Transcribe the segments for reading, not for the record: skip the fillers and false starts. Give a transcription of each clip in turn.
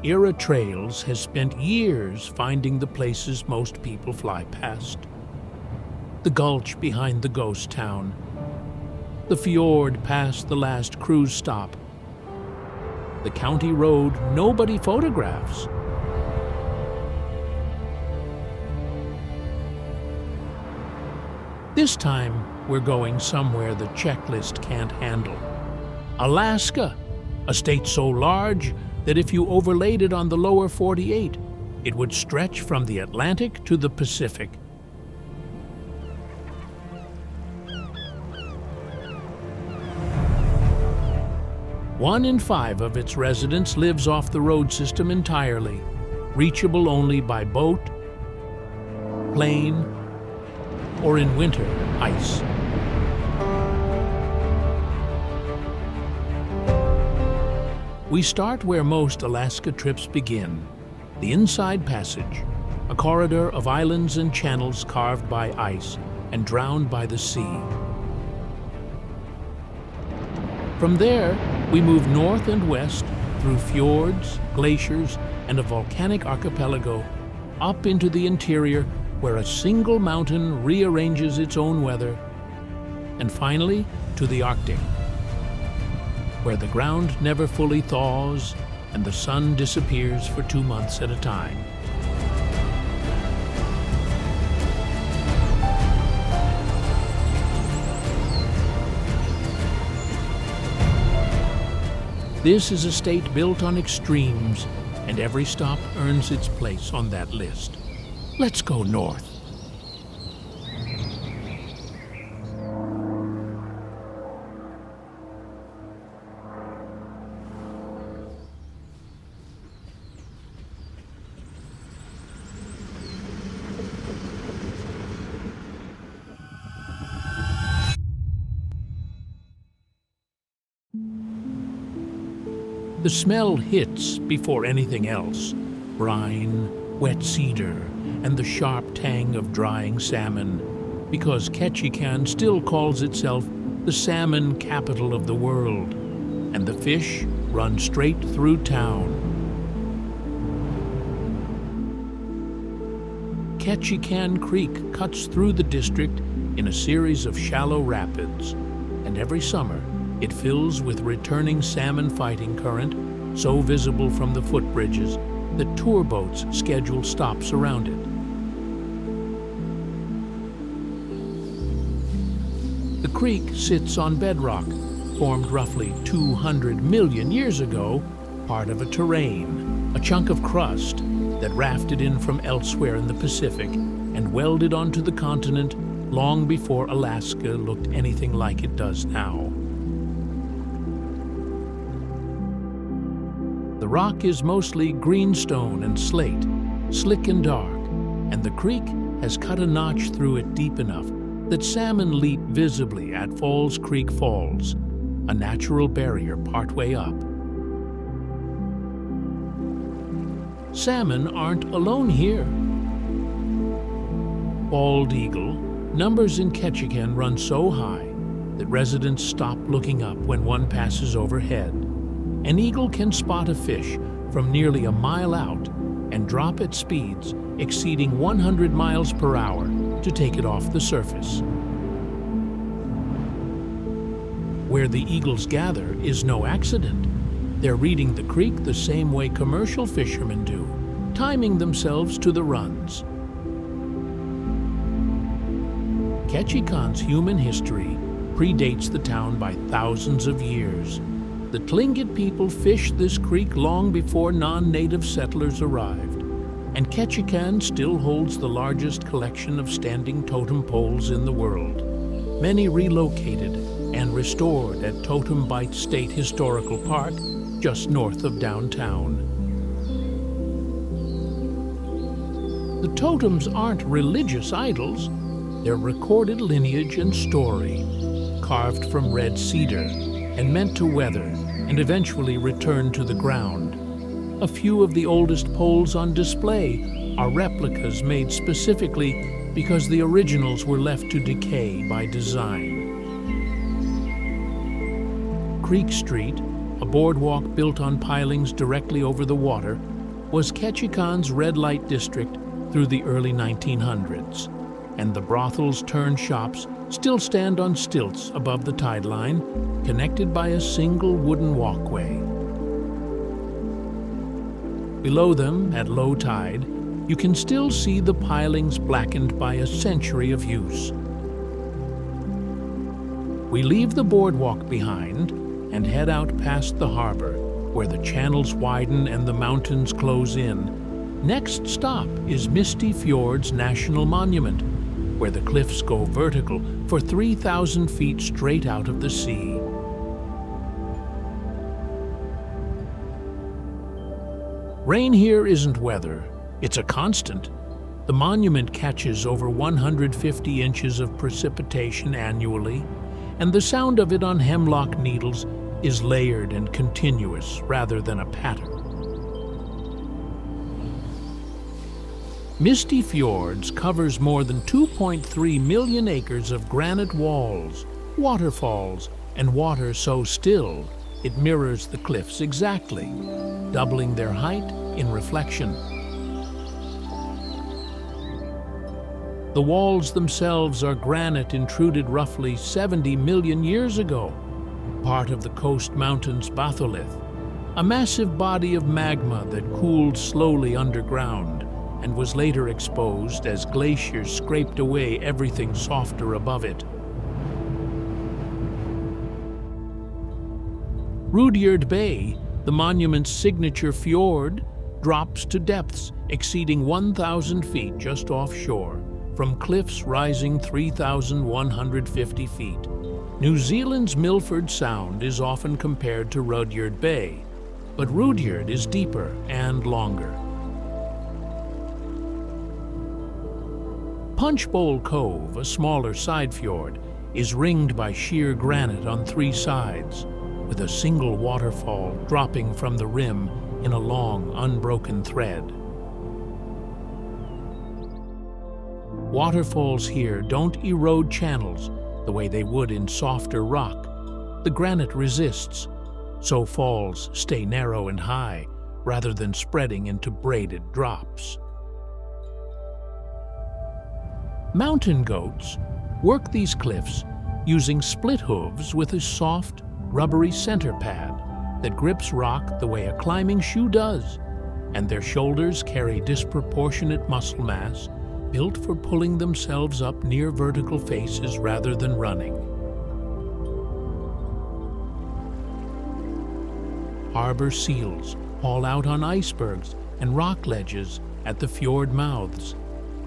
Era Trails has spent years finding the places most people fly past. The gulch behind the ghost town, the fjord past the last cruise stop, the county road nobody photographs. This time, we're going somewhere the checklist can't handle. Alaska, a state so large that if you overlaid it on the lower 48, it would stretch from the Atlantic to the Pacific. One in 5 of its residents lives off the road system entirely, reachable only by boat, plane, or in winter, ice. We start where most Alaska trips begin, the Inside Passage, a corridor of islands and channels carved by ice and drowned by the sea. From there, we move north and west through fjords, glaciers, and a volcanic archipelago up into the interior where a single mountain rearranges its own weather, and finally to the Arctic, where the ground never fully thaws and the sun disappears for 2 months at a time. This is a state built on extremes, and every stop earns its place on that list. Let's go north. The smell hits before anything else. Brine, wet cedar, and the sharp tang of drying salmon, because Ketchikan still calls itself the salmon capital of the world, and the fish run straight through town. Ketchikan Creek cuts through the district in a series of shallow rapids, and every summer it fills with returning salmon fighting current, so visible from the footbridges that tour boats schedule stops around it. The creek sits on bedrock, formed roughly 200 million years ago, part of a terrain, a chunk of crust that rafted in from elsewhere in the Pacific and welded onto the continent long before Alaska looked anything like it does now. The rock is mostly greenstone and slate, slick and dark, and the creek has cut a notch through it deep enough that salmon leap visibly at Falls Creek Falls, a natural barrier partway up. Salmon aren't alone here. Bald eagle, numbers in Ketchikan run so high that residents stop looking up when one passes overhead. An eagle can spot a fish from nearly a mile out and drop at speeds exceeding 100 miles per hour to take it off the surface. Where the eagles gather is no accident. They're reading the creek the same way commercial fishermen do, timing themselves to the runs. Ketchikan's human history predates the town by thousands of years. The Tlingit people fished this creek long before non-native settlers arrived, and Ketchikan still holds the largest collection of standing totem poles in the world, many relocated and restored at Totem Bight State Historical Park, just north of downtown. The totems aren't religious idols, they're recorded lineage and story, carved from red cedar and meant to weather and eventually return to the ground. A few of the oldest poles on display are replicas made specifically because the originals were left to decay by design. Creek Street, a boardwalk built on pilings directly over the water, was Ketchikan's red light district through the early 1900s, and the brothels turned shops still stand on stilts above the tide line, connected by a single wooden walkway. Below them, at low tide, you can still see the pilings blackened by a century of use. We leave the boardwalk behind and head out past the harbor, where the channels widen and the mountains close in. Next stop is Misty Fjords National Monument, where the cliffs go vertical for 3,000 feet straight out of the sea. Rain here isn't weather, it's a constant. The monument catches over 150 inches of precipitation annually, and the sound of it on hemlock needles is layered and continuous rather than a pattern. Misty Fjords covers more than 2.3 million acres of granite walls, waterfalls, and water so still it mirrors the cliffs exactly, doubling their height in reflection. The walls themselves are granite intruded roughly 70 million years ago, part of the Coast Mountains batholith, a massive body of magma that cooled slowly underground and was later exposed as glaciers scraped away everything softer above it. Rudyard Bay, the monument's signature fjord, drops to depths exceeding 1,000 feet just offshore, from cliffs rising 3,150 feet. New Zealand's Milford Sound is often compared to Rudyard Bay, but Rudyard is deeper and longer. Punchbowl Cove, a smaller side fjord, is ringed by sheer granite on three sides, with a single waterfall dropping from the rim in a long, unbroken thread. Waterfalls here don't erode channels the way they would in softer rock. The granite resists, so falls stay narrow and high rather than spreading into braided drops. Mountain goats work these cliffs using split hooves with a soft, rubbery center pad that grips rock the way a climbing shoe does, and their shoulders carry disproportionate muscle mass built for pulling themselves up near vertical faces rather than running. Harbor seals haul out on icebergs and rock ledges at the fjord mouths,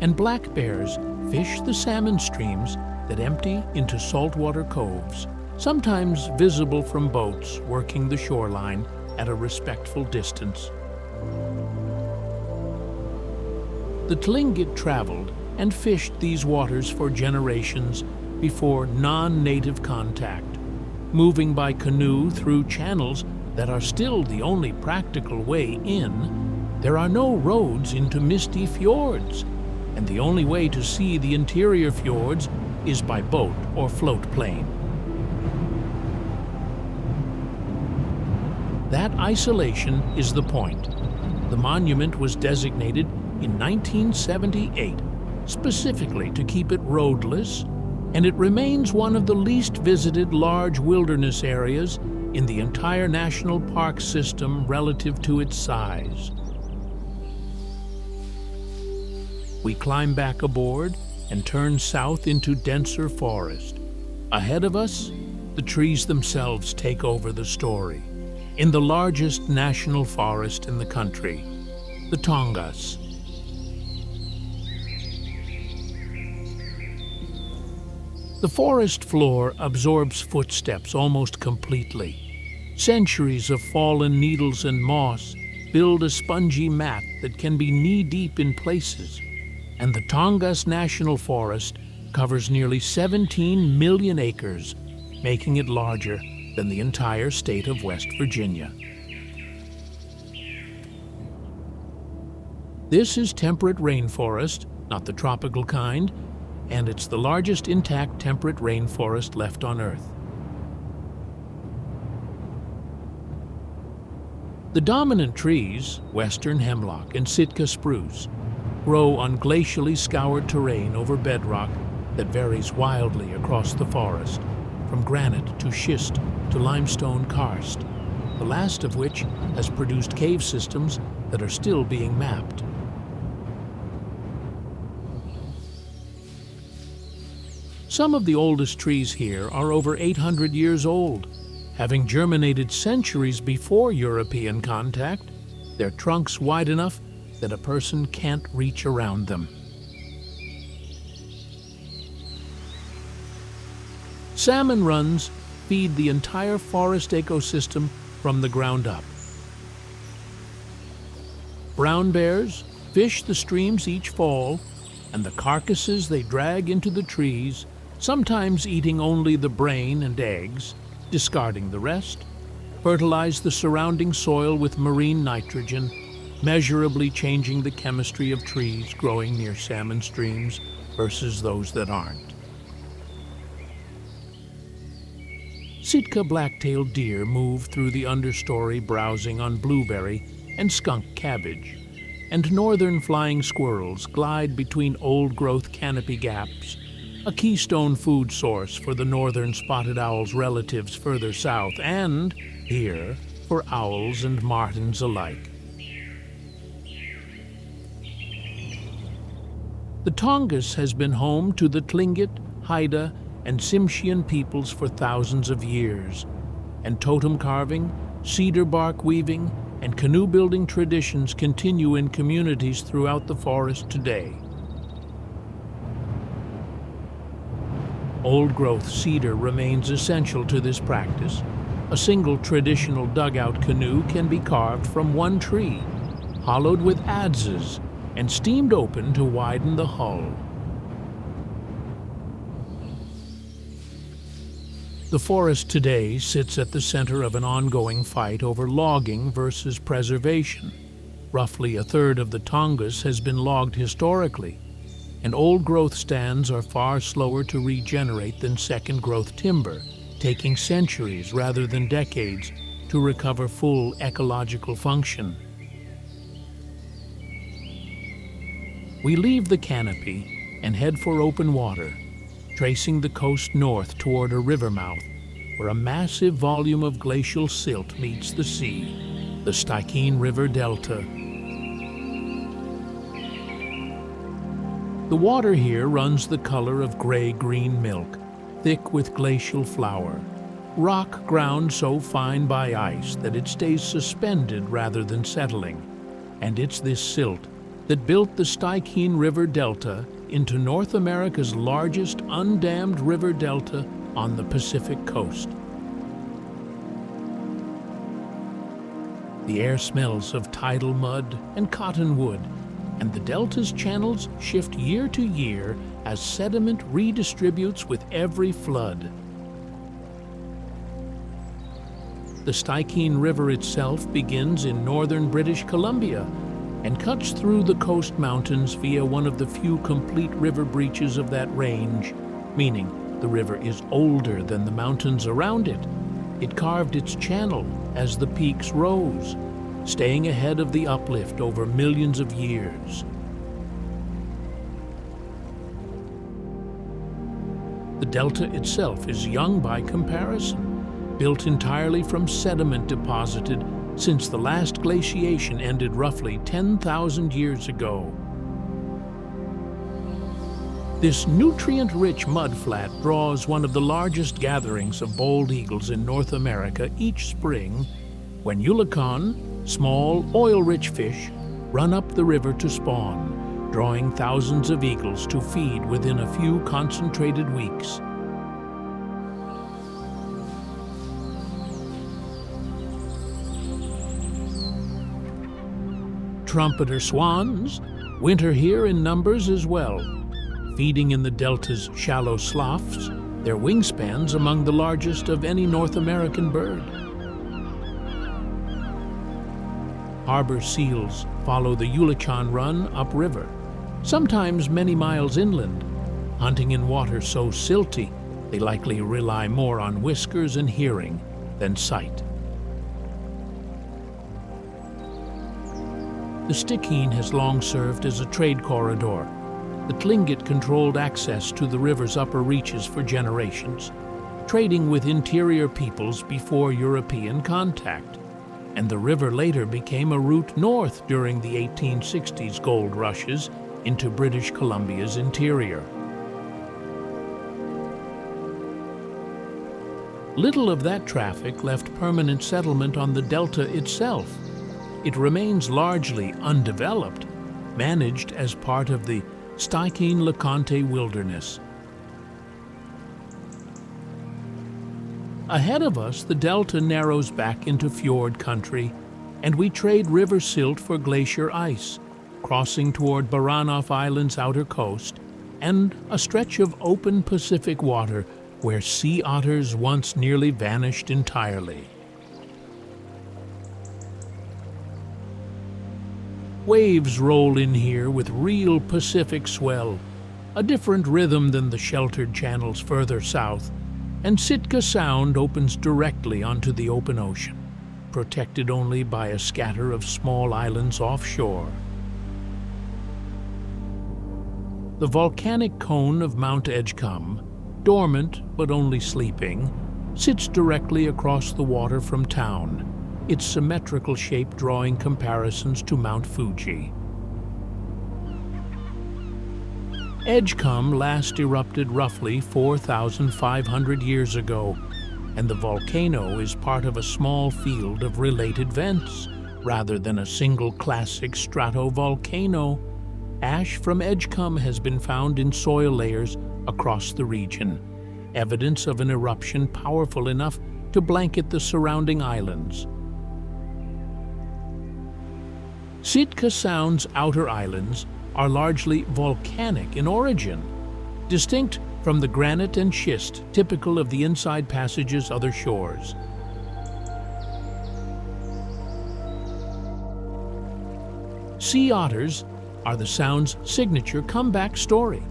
and black bears fish the salmon streams that empty into saltwater coves, sometimes visible from boats working the shoreline at a respectful distance. The Tlingit traveled and fished these waters for generations before non-native contact, moving by canoe through channels that are still the only practical way in. There are no roads into Misty Fjords, and the only way to see the interior fjords is by boat or float plane. That isolation is the point. The monument was designated in 1978 specifically to keep it roadless, and it remains one of the least visited large wilderness areas in the entire national park system relative to its size. We climb back aboard and turn south into denser forest. Ahead of us, the trees themselves take over the story. In the largest national forest in the country, the Tongass. The forest floor absorbs footsteps almost completely. Centuries of fallen needles and moss build a spongy mat that can be knee-deep in places, and the Tongass National Forest covers nearly 17 million acres, making it larger than the entire state of West Virginia. This is temperate rainforest, not the tropical kind, and it's the largest intact temperate rainforest left on Earth. The dominant trees, western hemlock and Sitka spruce, grow on glacially scoured terrain over bedrock that varies wildly across the forest, from granite to schist to limestone karst, the last of which has produced cave systems that are still being mapped. Some of the oldest trees here are over 800 years old. Having germinated centuries before European contact, their trunks wide enough that a person can't reach around them. Salmon runs feed the entire forest ecosystem from the ground up. Brown bears fish the streams each fall, and the carcasses they drag into the trees, sometimes eating only the brain and eggs, discarding the rest, fertilize the surrounding soil with marine nitrogen, measurably changing the chemistry of trees growing near salmon streams versus those that aren't. Sitka black-tailed deer move through the understory browsing on blueberry and skunk cabbage, and northern flying squirrels glide between old-growth canopy gaps, a keystone food source for the northern spotted owl's relatives further south, and, here, for owls and martins alike. The Tongass has been home to the Tlingit, Haida, and Tsimshian peoples for thousands of years, and totem carving, cedar bark weaving, and canoe-building traditions continue in communities throughout the forest today. Old-growth cedar remains essential to this practice. A single traditional dugout canoe can be carved from one tree, hollowed with adzes, and steamed open to widen the hull. The forest today sits at the center of an ongoing fight over logging versus preservation. Roughly a third of the Tongass has been logged historically, and old-growth stands are far slower to regenerate than second-growth timber, taking centuries rather than decades to recover full ecological function. We leave the canopy and head for open water, tracing the coast north toward a river mouth where a massive volume of glacial silt meets the sea, the Stikine River Delta. The water here runs the color of gray-green milk, thick with glacial flour, rock ground so fine by ice that it stays suspended rather than settling. And it's this silt that built the Stikine River Delta into North America's largest undammed river delta on the Pacific coast. The air smells of tidal mud and cottonwood, and the delta's channels shift year to year as sediment redistributes with every flood. The Stikine River itself begins in northern British Columbia and cuts through the coast mountains via one of the few complete river breaches of that range, meaning the river is older than the mountains around it. It carved its channel as the peaks rose, staying ahead of the uplift over millions of years. The delta itself is young by comparison, built entirely from sediment deposited since the last glaciation ended roughly 10,000 years ago. This nutrient-rich mudflat draws one of the largest gatherings of bald eagles in North America each spring when Ulican, small, oil-rich fish, run up the river to spawn, drawing thousands of eagles to feed within a few concentrated weeks. Trumpeter swans winter here in numbers as well, feeding in the delta's shallow sloughs, their wingspans among the largest of any North American bird. Harbor seals follow the Ulican Run upriver, sometimes many miles inland, hunting in water so silty they likely rely more on whiskers and hearing than sight. The Stikine has long served as a trade corridor. The Tlingit controlled access to the river's upper reaches for generations, trading with interior peoples before European contact. And the river later became a route north during the 1860s gold rushes into British Columbia's interior. Little of that traffic left permanent settlement on the delta itself. It remains largely undeveloped, managed as part of the Stikine-LeConte wilderness. Ahead of us, the delta narrows back into fjord country, and we trade river silt for glacier ice, crossing toward Baranof Island's outer coast, and a stretch of open Pacific water where sea otters once nearly vanished entirely. Waves roll in here with real Pacific swell, a different rhythm than the sheltered channels further south, and Sitka Sound opens directly onto the open ocean, protected only by a scatter of small islands offshore. The volcanic cone of Mount Edgecumbe, dormant but only sleeping, sits directly across the water from town, its symmetrical shape drawing comparisons to Mount Fuji. Edgecumbe last erupted roughly 4,500 years ago, and the volcano is part of a small field of related vents, rather than a single classic stratovolcano. Ash from Edgecumbe has been found in soil layers across the region, evidence of an eruption powerful enough to blanket the surrounding islands. Sitka Sound's outer islands are largely volcanic in origin, distinct from the granite and schist typical of the Inside Passage's other shores. Sea otters are the Sound's signature comeback story.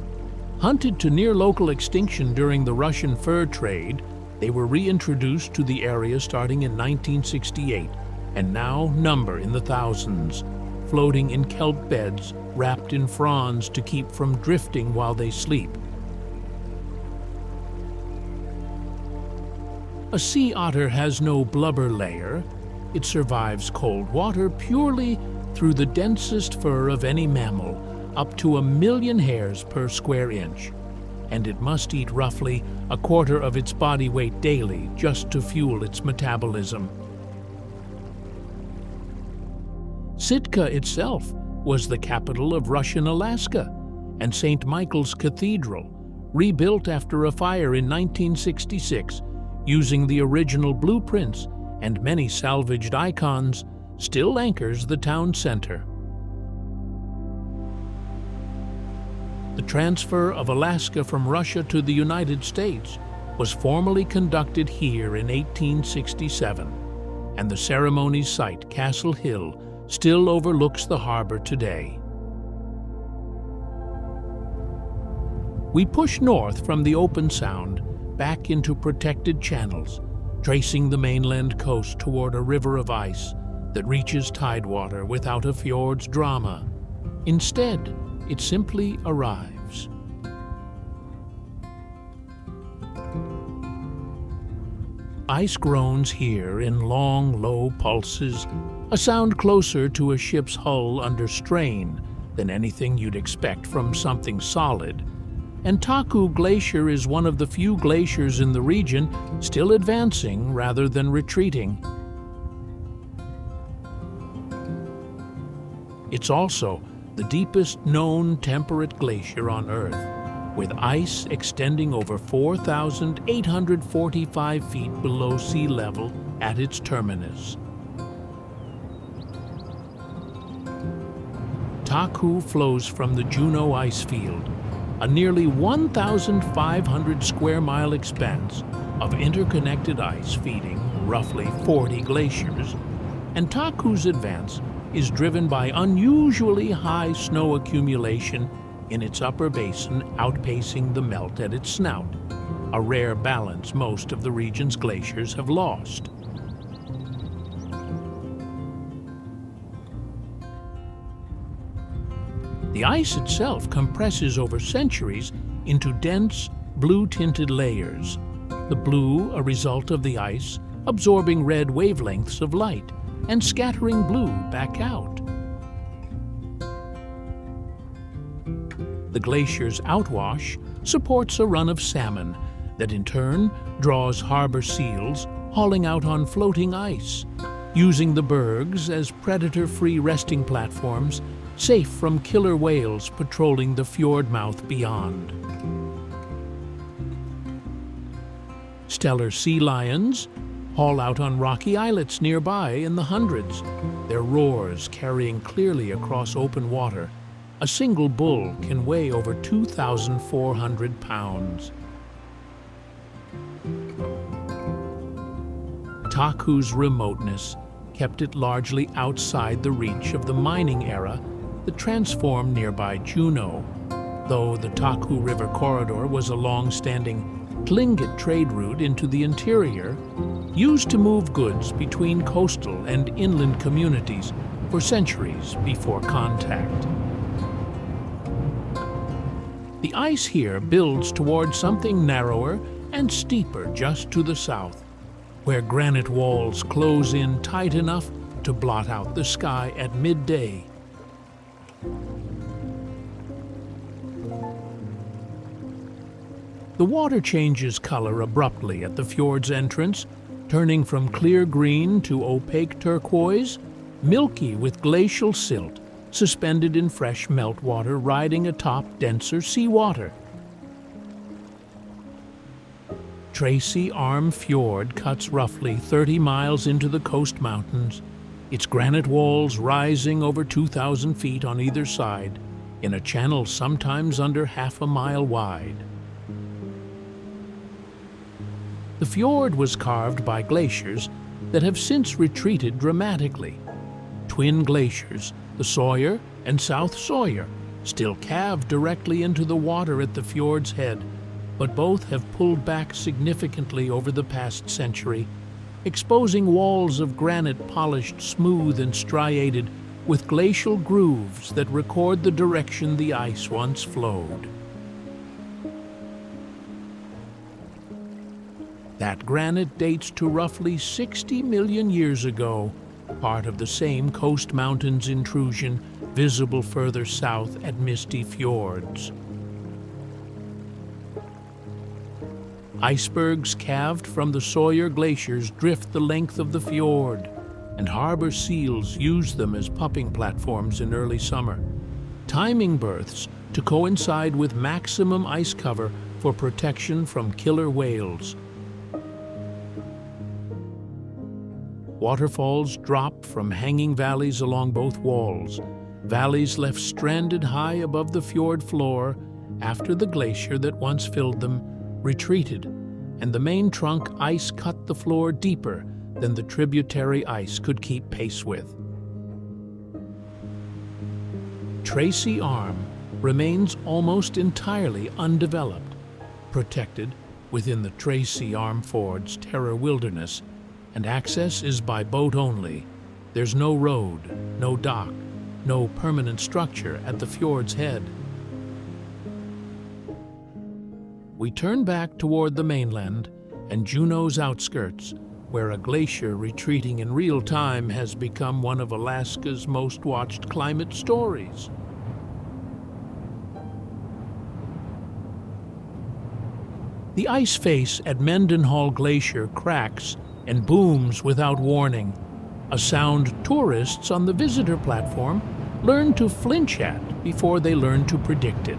Hunted to near local extinction during the Russian fur trade, they were reintroduced to the area starting in 1968 and now number in the thousands, floating in kelp beds wrapped in fronds to keep from drifting while they sleep. A sea otter has no blubber layer. It survives cold water purely through the densest fur of any mammal, up to 1 million hairs per square inch, and it must eat roughly a quarter of its body weight daily just to fuel its metabolism. Sitka itself was the capital of Russian Alaska, and St. Michael's Cathedral, rebuilt after a fire in 1966, using the original blueprints and many salvaged icons, still anchors the town center. The transfer of Alaska from Russia to the United States was formally conducted here in 1867, and the ceremony's site, Castle Hill, still overlooks the harbor today. We push north from the open sound back into protected channels, tracing the mainland coast toward a river of ice that reaches tidewater without a fjord's drama. Instead, it simply arrives. Ice groans here in long, low pulses, a sound closer to a ship's hull under strain than anything you'd expect from something solid. And Taku Glacier is one of the few glaciers in the region still advancing rather than retreating. It's also the deepest known temperate glacier on Earth, with ice extending over 4,845 feet below sea level at its terminus. Taku flows from the Juneau Icefield, a nearly 1,500 square mile expanse of interconnected ice feeding roughly 40 glaciers, and Taku's advance is driven by unusually high snow accumulation in its upper basin outpacing the melt at its snout, a rare balance most of the region's glaciers have lost. The ice itself compresses over centuries into dense, blue-tinted layers. The blue a result of the ice absorbing red wavelengths of light and scattering blue back out. The glacier's outwash supports a run of salmon that in turn draws harbor seals hauling out on floating ice, using the bergs as predator-free resting platforms, safe from killer whales patrolling the fjord mouth beyond. Stellar sea lions haul out on rocky islets nearby in the hundreds, their roars carrying clearly across open water. A single bull can weigh over 2,400 pounds. Taku's remoteness kept it largely outside the reach of the mining era that transformed nearby Juneau, though the Taku River corridor was a long-standing Tlingit trade route into the interior, used to move goods between coastal and inland communities for centuries before contact. The ice here builds towards something narrower and steeper just to the south, where granite walls close in tight enough to blot out the sky at midday. The water changes color abruptly at the fjord's entrance, turning from clear green to opaque turquoise, milky with glacial silt, suspended in fresh meltwater riding atop denser seawater. Tracy Arm Fjord cuts roughly 30 miles into the coast mountains, its granite walls rising over 2,000 feet on either side, in a channel sometimes under half a mile wide. The fjord was carved by glaciers that have since retreated dramatically. Twin glaciers, the Sawyer and South Sawyer, still calve directly into the water at the fjord's head, but both have pulled back significantly over the past century, exposing walls of granite polished smooth and striated with glacial grooves that record the direction the ice once flowed. That granite dates to roughly 60 million years ago, part of the same coast mountains intrusion visible further south at Misty Fjords. Icebergs calved from the Sawyer glaciers drift the length of the fjord, and harbor seals use them as pupping platforms in early summer, timing berths to coincide with maximum ice cover for protection from killer whales. Waterfalls drop from hanging valleys along both walls, valleys left stranded high above the fjord floor after the glacier that once filled them retreated, and the main trunk ice cut the floor deeper than the tributary ice could keep pace with. Tracy Arm remains almost entirely undeveloped, protected within the Tracy Arm Fjord's terror wilderness, and access is by boat only. There's no road, no dock, no permanent structure at the fjord's head. We turn back toward the mainland and Juneau's outskirts, where a glacier retreating in real time has become one of Alaska's most watched climate stories. The ice face at Mendenhall Glacier cracks and booms without warning, a sound tourists on the visitor platform learn to flinch at before they learn to predict it.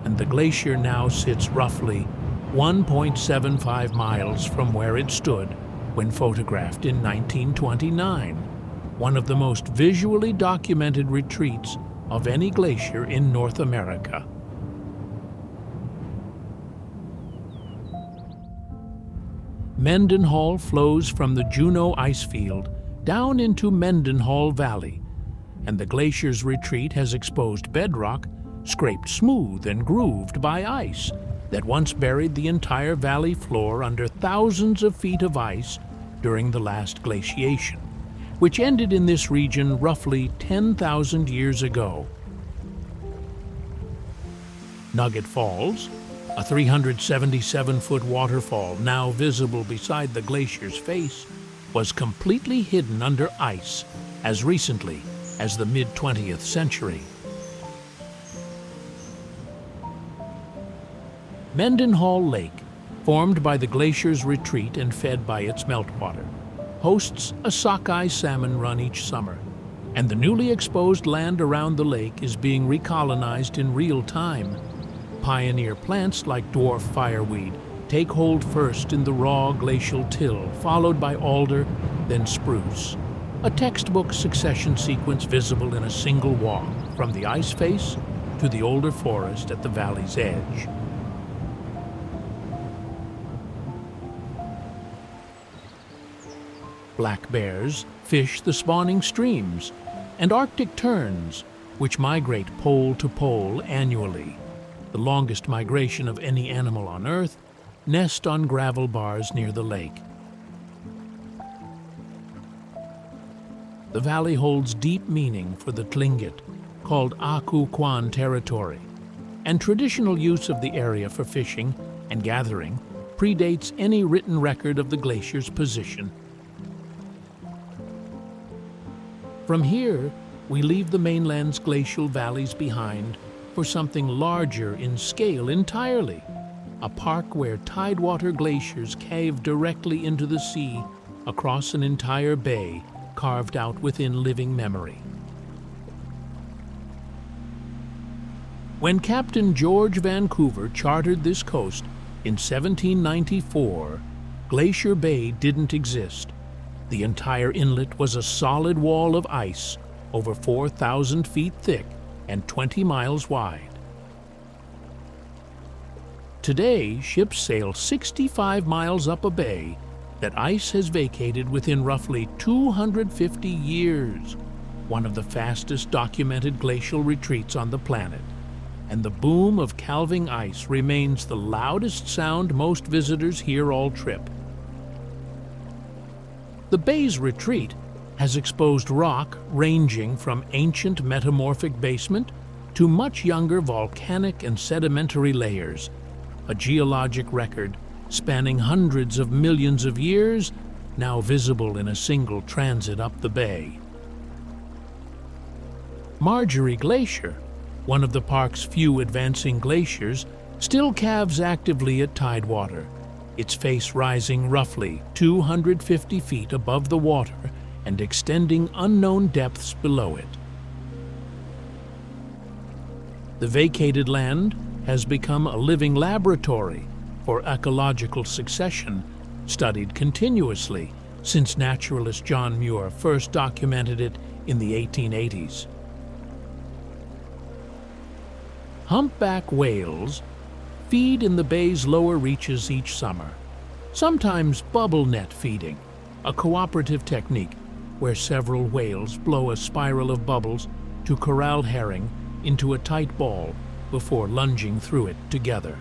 And the glacier now sits roughly 1.75 miles from where it stood when photographed in 1929, one of the most visually documented retreats of any glacier in North America. Mendenhall flows from the Juneau Icefield down into Mendenhall Valley, and the glacier's retreat has exposed bedrock scraped smooth and grooved by ice that once buried the entire valley floor under thousands of feet of ice during the last glaciation, which ended in this region roughly 10,000 years ago. Nugget Falls, a 377-foot waterfall now visible beside the glacier's face, was completely hidden under ice as recently as the mid-20th century. Mendenhall Lake, formed by the glacier's retreat and fed by its meltwater, hosts a sockeye salmon run each summer, and the newly exposed land around the lake is being recolonized in real time. Pioneer plants like dwarf fireweed take hold first in the raw glacial till, followed by alder, then spruce. A textbook succession sequence visible in a single walk from the ice face to the older forest at the valley's edge. Black bears fish the spawning streams, and Arctic terns, which migrate pole to pole annually, the longest migration of any animal on Earth, nest on gravel bars near the lake. The valley holds deep meaning for the Tlingit, called Aku Kwan territory, and traditional use of the area for fishing and gathering predates any written record of the glacier's position. From here, we leave the mainland's glacial valleys behind for something larger in scale entirely, a park where tidewater glaciers cave directly into the sea across an entire bay carved out within living memory. When Captain George Vancouver chartered this coast in 1794, Glacier Bay didn't exist. The entire inlet was a solid wall of ice over 4,000 feet thick and 20 miles wide. Today, ships sail 65 miles up a bay that ice has vacated within roughly 250 years, one of the fastest documented glacial retreats on the planet, and the boom of calving ice remains the loudest sound most visitors hear all trip. The bay's retreat has exposed rock ranging from ancient metamorphic basement to much younger volcanic and sedimentary layers, a geologic record spanning hundreds of millions of years, now visible in a single transit up the bay. Marjorie Glacier, one of the park's few advancing glaciers, still calves actively at tidewater, its face rising roughly 250 feet above the water and extending unknown depths below it. The vacated land has become a living laboratory for ecological succession, studied continuously since naturalist John Muir first documented it in the 1880s. Humpback whales feed in the bay's lower reaches each summer, sometimes bubble net feeding, a cooperative technique where several whales blow a spiral of bubbles to corral herring into a tight ball before lunging through it together.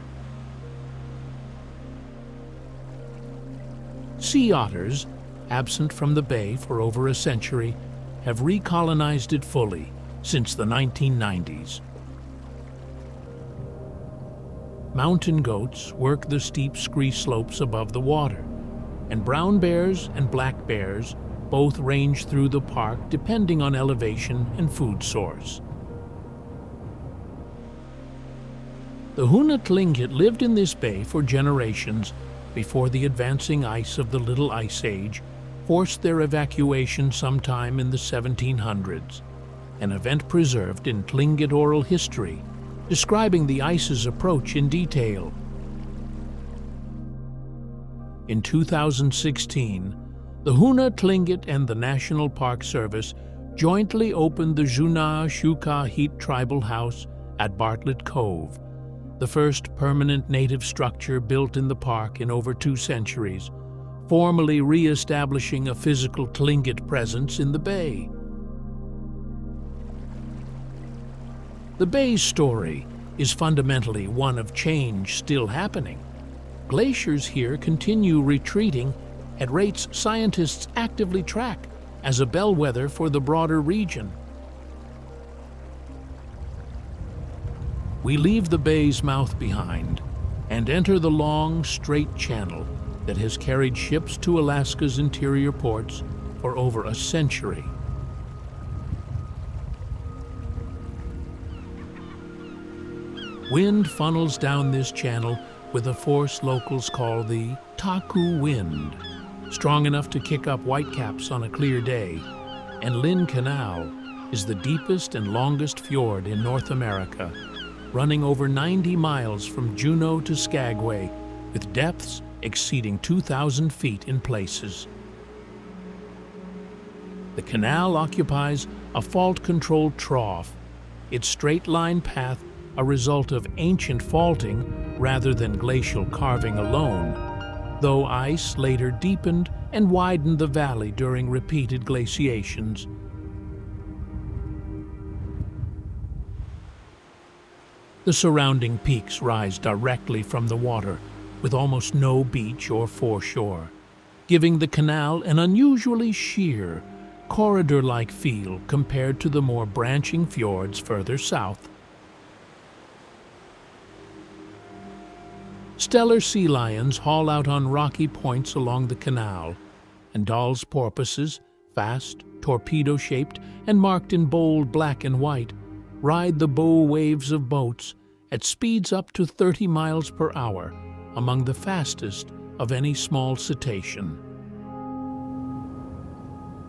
Sea otters, absent from the bay for over a century, have recolonized it fully since the 1990s. Mountain goats work the steep scree slopes above the water, and brown bears and black bears both range through the park depending on elevation and food source. The Huna Tlingit lived in this bay for generations before the advancing ice of the Little Ice Age forced their evacuation sometime in the 1700s, an event preserved in Tlingit oral history, describing the ice's approach in detail. In 2016, the Huna Tlingit and the National Park Service jointly opened the Juna Shuka Heat Tribal House at Bartlett Cove, the first permanent native structure built in the park in over 2 centuries, formally re-establishing a physical Tlingit presence in the bay. The bay's story is fundamentally one of change still happening. Glaciers here continue retreating at rates scientists actively track as a bellwether for the broader region. We leave the bay's mouth behind and enter the long, straight channel that has carried ships to Alaska's interior ports for over a century. Wind funnels down this channel with a force locals call the Taku wind, strong enough to kick up whitecaps on a clear day, and Lynn Canal is the deepest and longest fjord in North America, running over 90 miles from Juneau to Skagway, with depths exceeding 2,000 feet in places. The canal occupies a fault-controlled trough, its straight-line path a result of ancient faulting rather than glacial carving alone, though ice later deepened and widened the valley during repeated glaciations. The surrounding peaks rise directly from the water, with almost no beach or foreshore, giving the canal an unusually sheer, corridor-like feel compared to the more branching fjords further south. Stellar sea lions haul out on rocky points along the canal, and Dahl's porpoises, fast, torpedo-shaped, and marked in bold black and white, ride the bow waves of boats at speeds up to 30 miles per hour, among the fastest of any small cetacean.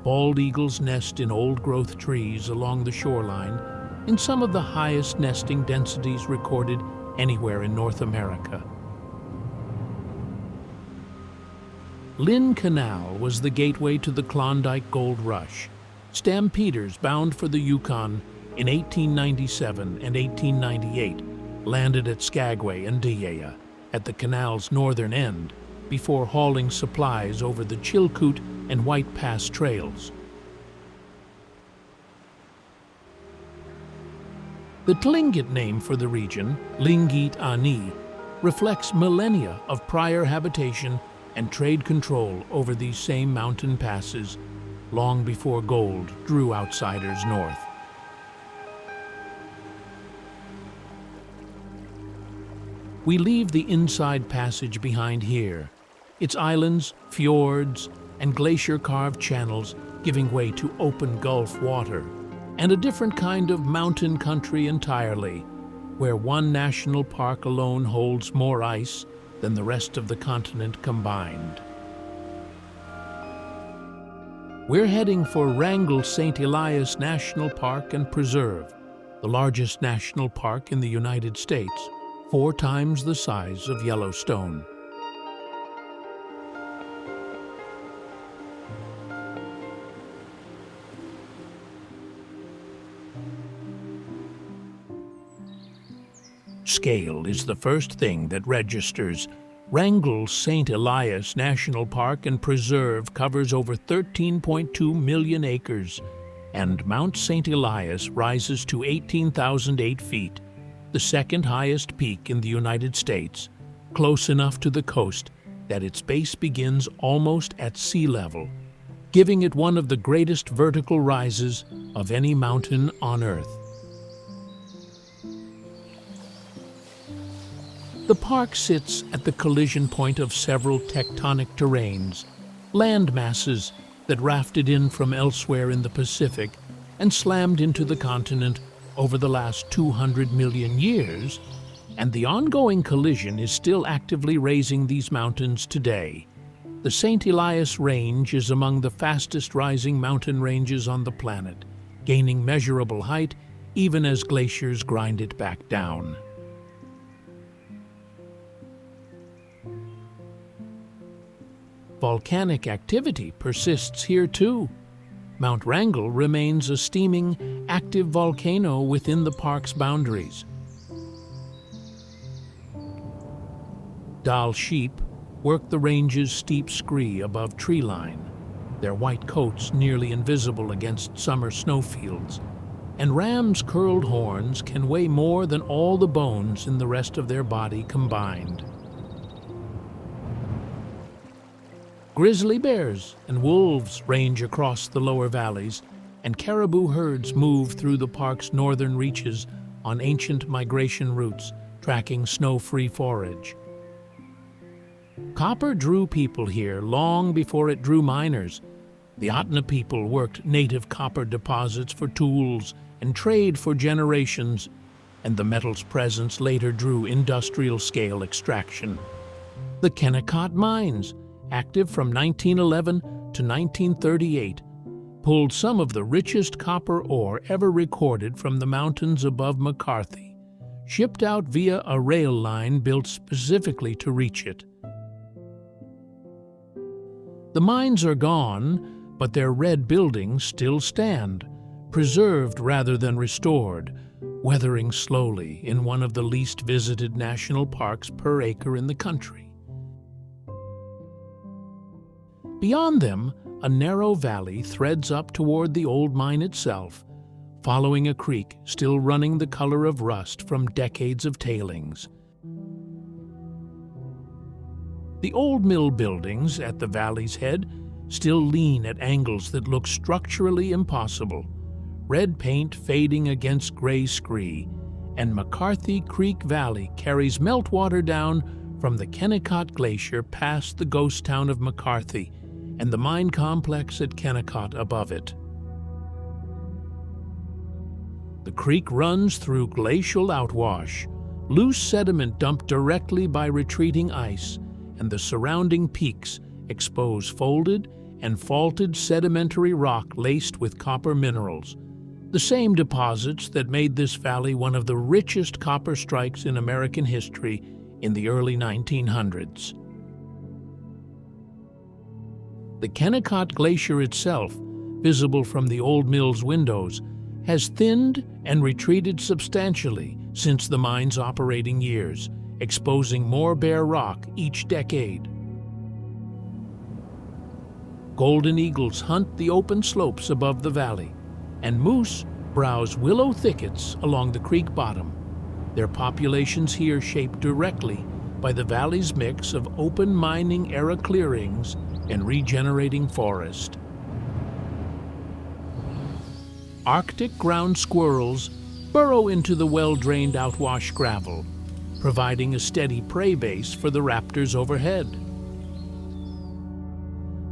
Bald eagles nest in old-growth trees along the shoreline, in some of the highest nesting densities recorded anywhere in North America. Lynn Canal was the gateway to the Klondike Gold Rush. Stampeders bound for the Yukon in 1897 and 1898 landed at Skagway and Dyea at the canal's northern end before hauling supplies over the Chilkoot and White Pass trails. The Tlingit name for the region, Lingit Ani, reflects millennia of prior habitation and trade control over these same mountain passes long before gold drew outsiders north. We leave the inside passage behind here, its islands, fjords, and glacier-carved channels giving way to open Gulf water, and a different kind of mountain country entirely, where one national park alone holds more ice than the rest of the continent combined. We're heading for Wrangell-St. Elias National Park and Preserve, the largest national park in the United States, 4 times the size of Yellowstone. Scale is the first thing that registers. Wrangell-St. Elias National Park and Preserve covers over 13.2 million acres, and Mount St. Elias rises to 18,008 feet, the second highest peak in the United States, close enough to the coast that its base begins almost at sea level, giving it one of the greatest vertical rises of any mountain on Earth. The park sits at the collision point of several tectonic terrains, land masses that rafted in from elsewhere in the Pacific and slammed into the continent over the last 200 million years, and the ongoing collision is still actively raising these mountains today. The St. Elias Range is among the fastest rising mountain ranges on the planet, gaining measurable height even as glaciers grind it back down. Volcanic activity persists here too. Mount Wrangell remains a steaming, active volcano within the park's boundaries. Dall sheep work the range's steep scree above tree line, their white coats nearly invisible against summer snowfields, and rams' curled horns can weigh more than all the bones in the rest of their body combined. Grizzly bears and wolves range across the lower valleys, and caribou herds move through the park's northern reaches on ancient migration routes, tracking snow-free forage. Copper drew people here long before it drew miners. The Atna people worked native copper deposits for tools and trade for generations, and the metal's presence later drew industrial-scale extraction. The Kennecott mines, active from 1911 to 1938, pulled some of the richest copper ore ever recorded from the mountains above McCarthy, shipped out via a rail line built specifically to reach it. The mines are gone, but their red buildings still stand, preserved rather than restored, weathering slowly in one of the least visited national parks per acre in the country. Beyond them, a narrow valley threads up toward the old mine itself, following a creek still running the color of rust from decades of tailings. The old mill buildings at the valley's head still lean at angles that look structurally impossible, red paint fading against gray scree, and McCarthy Creek Valley carries meltwater down from the Kennecott Glacier past the ghost town of McCarthy and the mine complex at Kennecott above it. The creek runs through glacial outwash, loose sediment dumped directly by retreating ice, and the surrounding peaks expose folded and faulted sedimentary rock laced with copper minerals, the same deposits that made this valley one of the richest copper strikes in American history in the early 1900s. The Kennecott Glacier itself, visible from the old mill's windows, has thinned and retreated substantially since the mine's operating years, exposing more bare rock each decade. Golden eagles hunt the open slopes above the valley, and moose browse willow thickets along the creek bottom, their populations here shaped directly by the valley's mix of open mining-era clearings and regenerating forest. Arctic ground squirrels burrow into the well-drained outwash gravel, providing a steady prey base for the raptors overhead.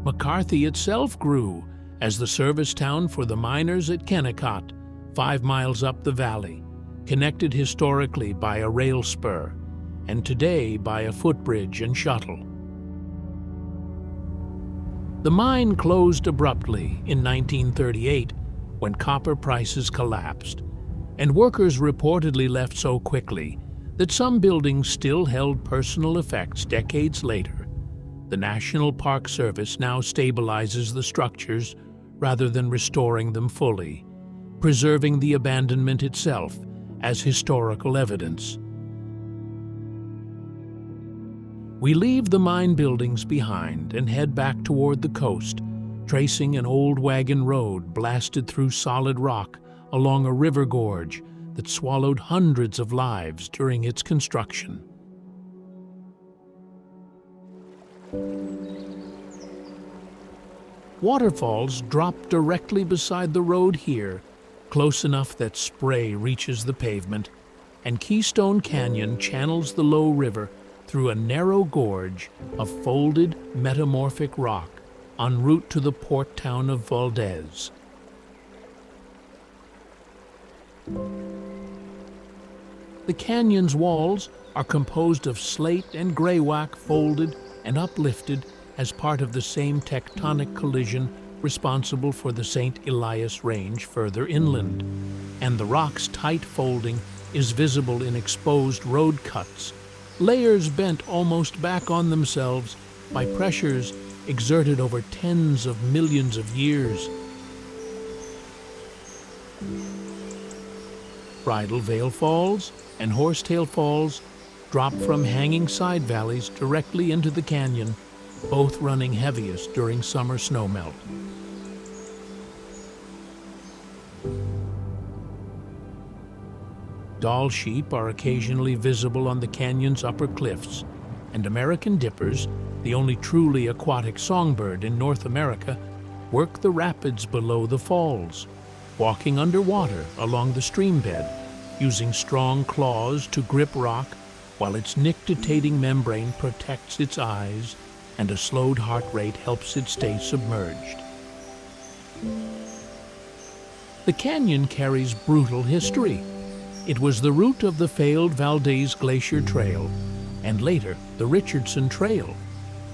McCarthy itself grew as the service town for the miners at Kennecott, 5 miles up the valley, connected historically by a rail spur, and today by a footbridge and shuttle. The mine closed abruptly in 1938 when copper prices collapsed, and workers reportedly left so quickly that some buildings still held personal effects decades later. The National Park Service now stabilizes the structures rather than restoring them fully, preserving the abandonment itself as historical evidence. We leave the mine buildings behind and head back toward the coast, tracing an old wagon road blasted through solid rock along a river gorge that swallowed hundreds of lives during its construction. Waterfalls drop directly beside the road here, close enough that spray reaches the pavement, and Keystone Canyon channels the low river through a narrow gorge of folded metamorphic rock en route to the port town of Valdez. The canyon's walls are composed of slate and graywack folded and uplifted as part of the same tectonic collision responsible for the St. Elias Range further inland, and the rock's tight folding is visible in exposed road cuts, layers bent almost back on themselves by pressures exerted over tens of millions of years. Bridal Veil Falls and Horsetail Falls drop from hanging side valleys directly into the canyon, both running heaviest during summer snowmelt. Doll sheep are occasionally visible on the canyon's upper cliffs, and American dippers, the only truly aquatic songbird in North America, work the rapids below the falls, walking underwater along the stream bed, using strong claws to grip rock, while its nictitating membrane protects its eyes and a slowed heart rate helps it stay submerged. The canyon carries brutal history. It was the route of the failed Valdez Glacier Trail, and later the Richardson Trail,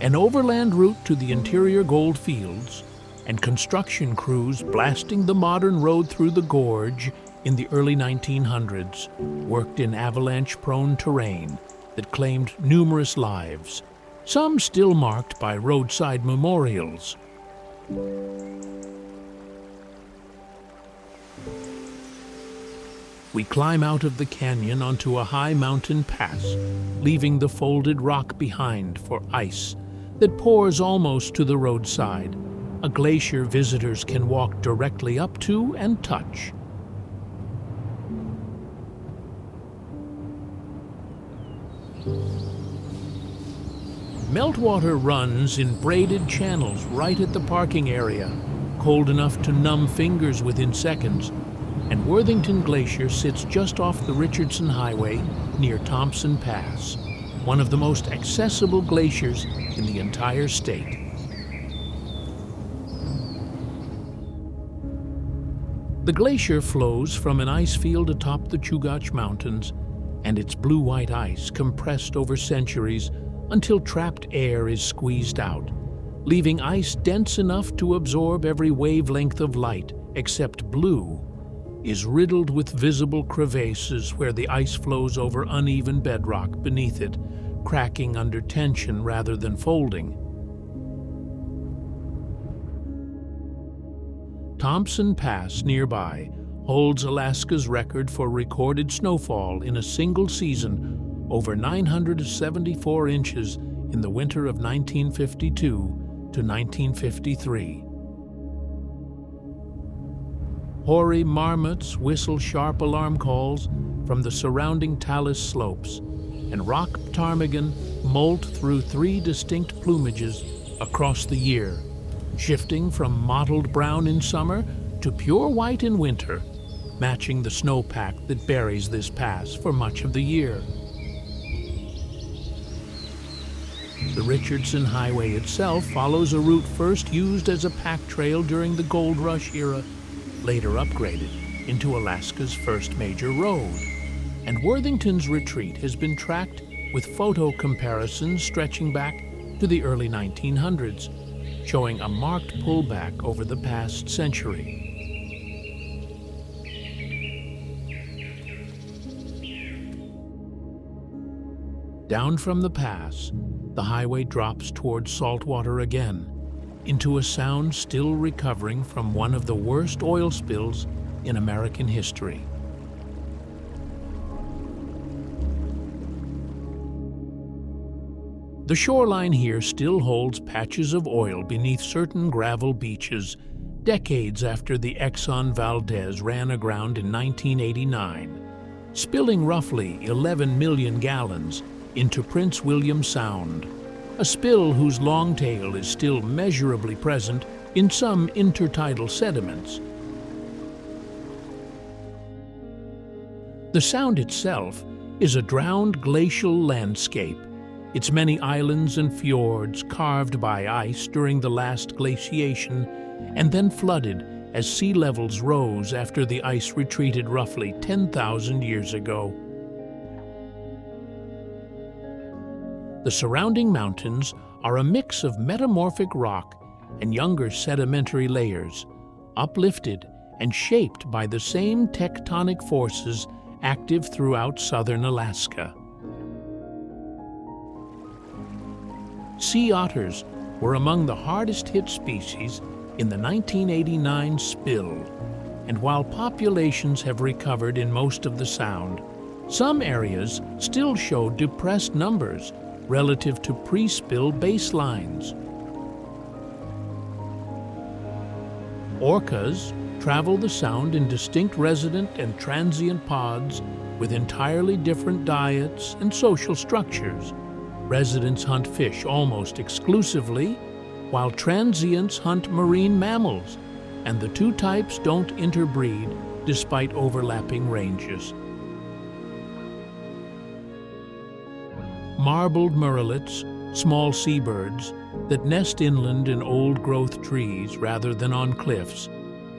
an overland route to the interior gold fields, and construction crews blasting the modern road through the gorge in the early 1900s worked in avalanche-prone terrain that claimed numerous lives, some still marked by roadside memorials. We climb out of the canyon onto a high mountain pass, leaving the folded rock behind for ice that pours almost to the roadside, a glacier visitors can walk directly up to and touch. Meltwater runs in braided channels right at the parking area, cold enough to numb fingers within seconds, and Worthington Glacier sits just off the Richardson Highway near Thompson Pass, one of the most accessible glaciers in the entire state. The glacier flows from an ice field atop the Chugach Mountains, and its blue-white ice compressed over centuries until trapped air is squeezed out, leaving ice dense enough to absorb every wavelength of light except blue, is riddled with visible crevasses where the ice flows over uneven bedrock beneath it, cracking under tension rather than folding. Thompson Pass nearby holds Alaska's record for recorded snowfall in a single season, over 974 inches in the winter of 1952 to 1953. Hoary marmots whistle sharp alarm calls from the surrounding talus slopes, and rock ptarmigan molt through 3 distinct plumages across the year, shifting from mottled brown in summer to pure white in winter, matching the snowpack that buries this pass for much of the year. The Richardson Highway itself follows a route first used as a pack trail during the Gold Rush era, later upgraded into Alaska's first major road. And Worthington's retreat has been tracked with photo comparisons stretching back to the early 1900s, showing a marked pullback over the past century. Down from the pass, the highway drops towards saltwater again, into a sound still recovering from one of the worst oil spills in American history. The shoreline here still holds patches of oil beneath certain gravel beaches, decades after the Exxon Valdez ran aground in 1989, spilling roughly 11 million gallons into Prince William Sound, a spill whose long tail is still measurably present in some intertidal sediments. The Sound itself is a drowned glacial landscape, its many islands and fjords carved by ice during the last glaciation and then flooded as sea levels rose after the ice retreated roughly 10,000 years ago. The surrounding mountains are a mix of metamorphic rock and younger sedimentary layers, uplifted and shaped by the same tectonic forces active throughout southern Alaska. Sea otters were among the hardest hit species in the 1989 spill, and while populations have recovered in most of the Sound, some areas still show depressed numbers relative to pre-spill baselines. Orcas travel the Sound in distinct resident and transient pods with entirely different diets and social structures. Residents hunt fish almost exclusively, while transients hunt marine mammals, and the two types don't interbreed despite overlapping ranges. marbled murrelets, small seabirds that nest inland in old-growth trees rather than on cliffs,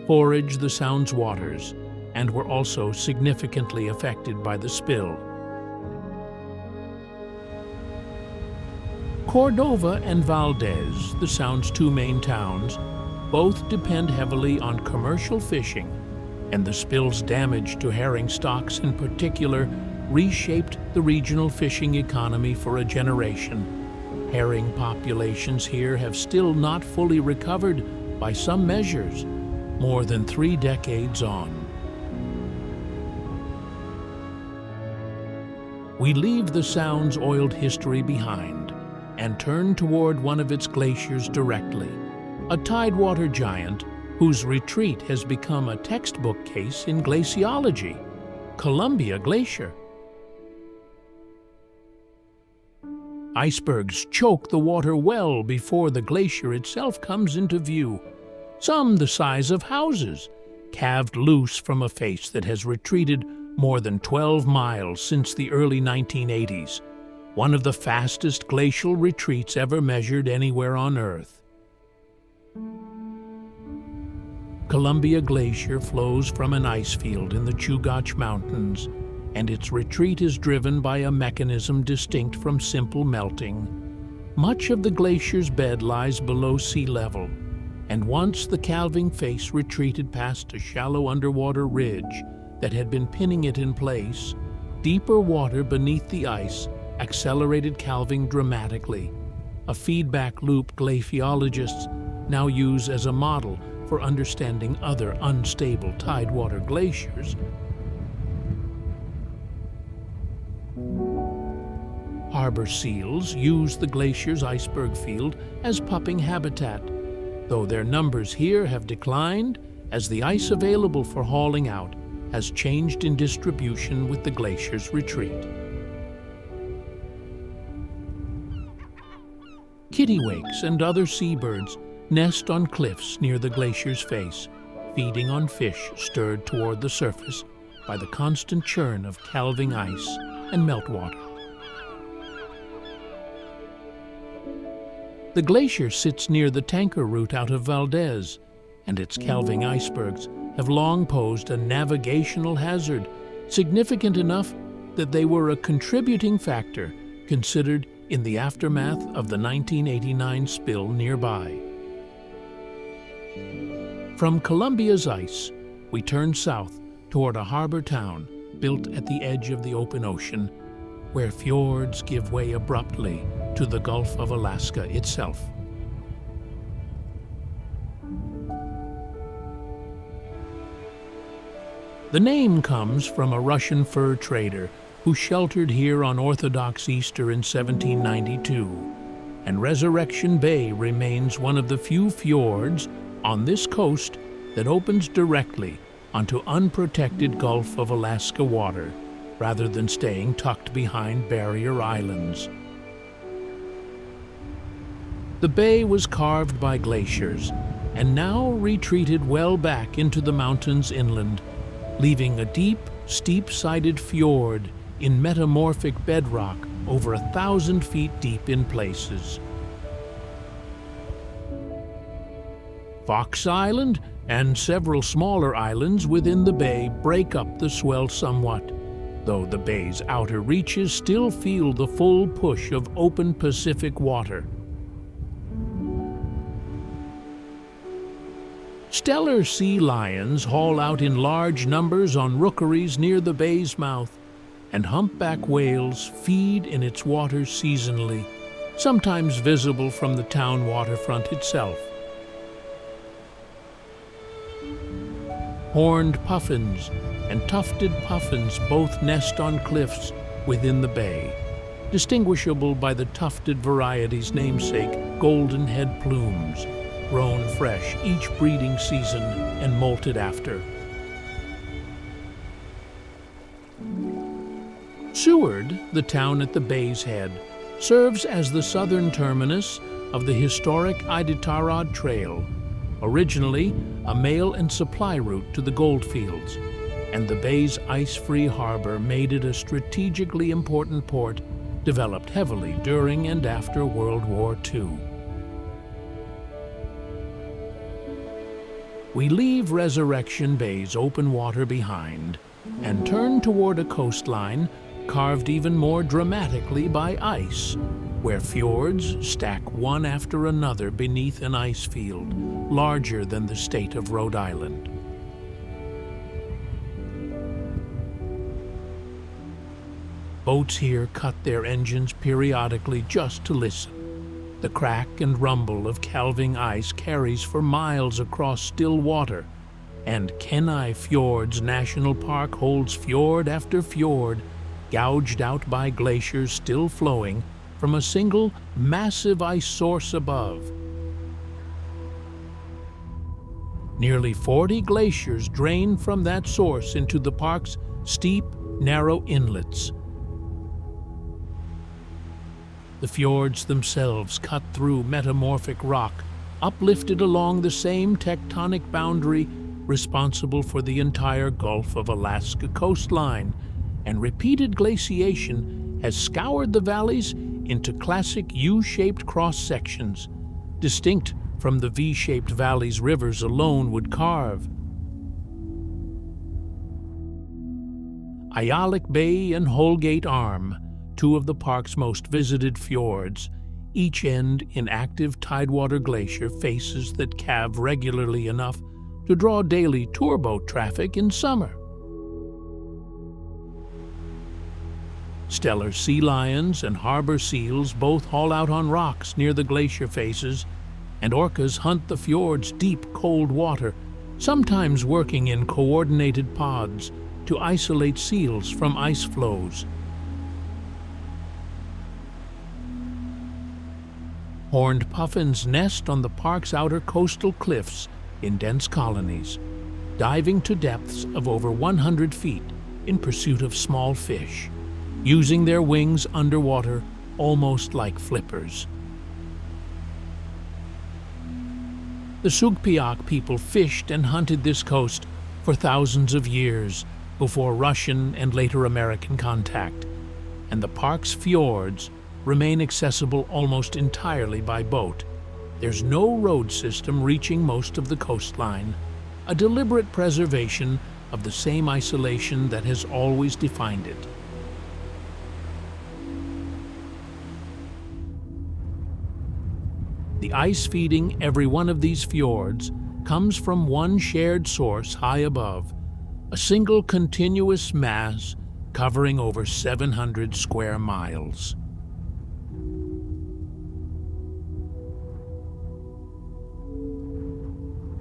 forage the Sound's waters and were also significantly affected by the spill. Cordova and Valdez, the Sound's two main towns, both depend heavily on commercial fishing, and the spill's damage to herring stocks in particular reshaped the regional fishing economy for a generation. Herring populations here have still not fully recovered by some measures, more than 3 decades on. We leave the Sound's oiled history behind and turn toward one of its glaciers directly, a tidewater giant whose retreat has become a textbook case in glaciology, Columbia Glacier. Icebergs choke the water well before the glacier itself comes into view, some the size of houses, calved loose from a face that has retreated more than 12 miles since the early 1980s, one of the fastest glacial retreats ever measured anywhere on Earth. Columbia Glacier flows from an ice field in the Chugach Mountains, and its retreat is driven by a mechanism distinct from simple melting. Much of the glacier's bed lies below sea level, and once the calving face retreated past a shallow underwater ridge that had been pinning it in place, deeper water beneath the ice accelerated calving dramatically, a feedback loop glaciologists now use as a model for understanding other unstable tidewater glaciers. Harbor seals use the glacier's iceberg field as pupping habitat, though their numbers here have declined as the ice available for hauling out has changed in distribution with the glacier's retreat. Kittiwakes and other seabirds nest on cliffs near the glacier's face, feeding on fish stirred toward the surface by the constant churn of calving ice and meltwater. The glacier sits near the tanker route out of Valdez, and its calving icebergs have long posed a navigational hazard, significant enough that they were a contributing factor considered in the aftermath of the 1989 spill nearby. From Columbia's ice, we turn south toward a harbor town built at the edge of the open ocean, where fjords give way abruptly to the Gulf of Alaska itself. The name comes from a Russian fur trader who sheltered here on Orthodox Easter in 1792, and Resurrection Bay remains one of the few fjords on this coast that opens directly onto unprotected Gulf of Alaska water, rather than staying tucked behind barrier islands. The bay was carved by glaciers and now retreated well back into the mountains inland, leaving a deep, steep-sided fjord in metamorphic bedrock over 1,000 feet deep in places. Fox Island and several smaller islands within the bay break up the swell somewhat, though the bay's outer reaches still feel the full push of open Pacific water. Stellar sea lions haul out in large numbers on rookeries near the bay's mouth, and humpback whales feed in its waters seasonally, sometimes visible from the town waterfront itself. Horned puffins and tufted puffins both nest on cliffs within the bay, distinguishable by the tufted variety's namesake golden head plumes, grown fresh each breeding season and molted after. Seward, the town at the bay's head, serves as the southern terminus of the historic Iditarod Trail, originally a mail and supply route to the goldfields, and the bay's ice-free harbor made it a strategically important port developed heavily during and after World War II. We leave Resurrection Bay's open water behind and turn toward a coastline carved even more dramatically by ice, where fjords stack one after another beneath an ice field larger than the state of Rhode Island. Boats here cut their engines periodically just to listen. The crack and rumble of calving ice carries for miles across still water, and Kenai Fjords National Park holds fjord after fjord, gouged out by glaciers still flowing from a single massive ice source above. Nearly 40 glaciers drain from that source into the park's steep, narrow inlets. The fjords themselves cut through metamorphic rock, uplifted along the same tectonic boundary responsible for the entire Gulf of Alaska coastline, and repeated glaciation has scoured the valleys into classic U-shaped cross-sections, distinct from the V-shaped valleys rivers alone would carve. Ayalik Bay and Holgate Arm, two of the park's most visited fjords, each end in active tidewater glacier faces that calve regularly enough to draw daily tourboat traffic in summer. Stellar sea lions and harbor seals both haul out on rocks near the glacier faces, and orcas hunt the fjord's deep, cold water, sometimes working in coordinated pods to isolate seals from ice flows. Horned puffins nest on the park's outer coastal cliffs in dense colonies, diving to depths of over 100 feet in pursuit of small fish, using their wings underwater almost like flippers. The Sugpiaq people fished and hunted this coast for thousands of years before Russian and later American contact, and the park's fjords remain accessible almost entirely by boat. There's no road system reaching most of the coastline, a deliberate preservation of the same isolation that has always defined it. The ice feeding every one of these fjords comes from one shared source high above, a single continuous mass covering over 700 square miles.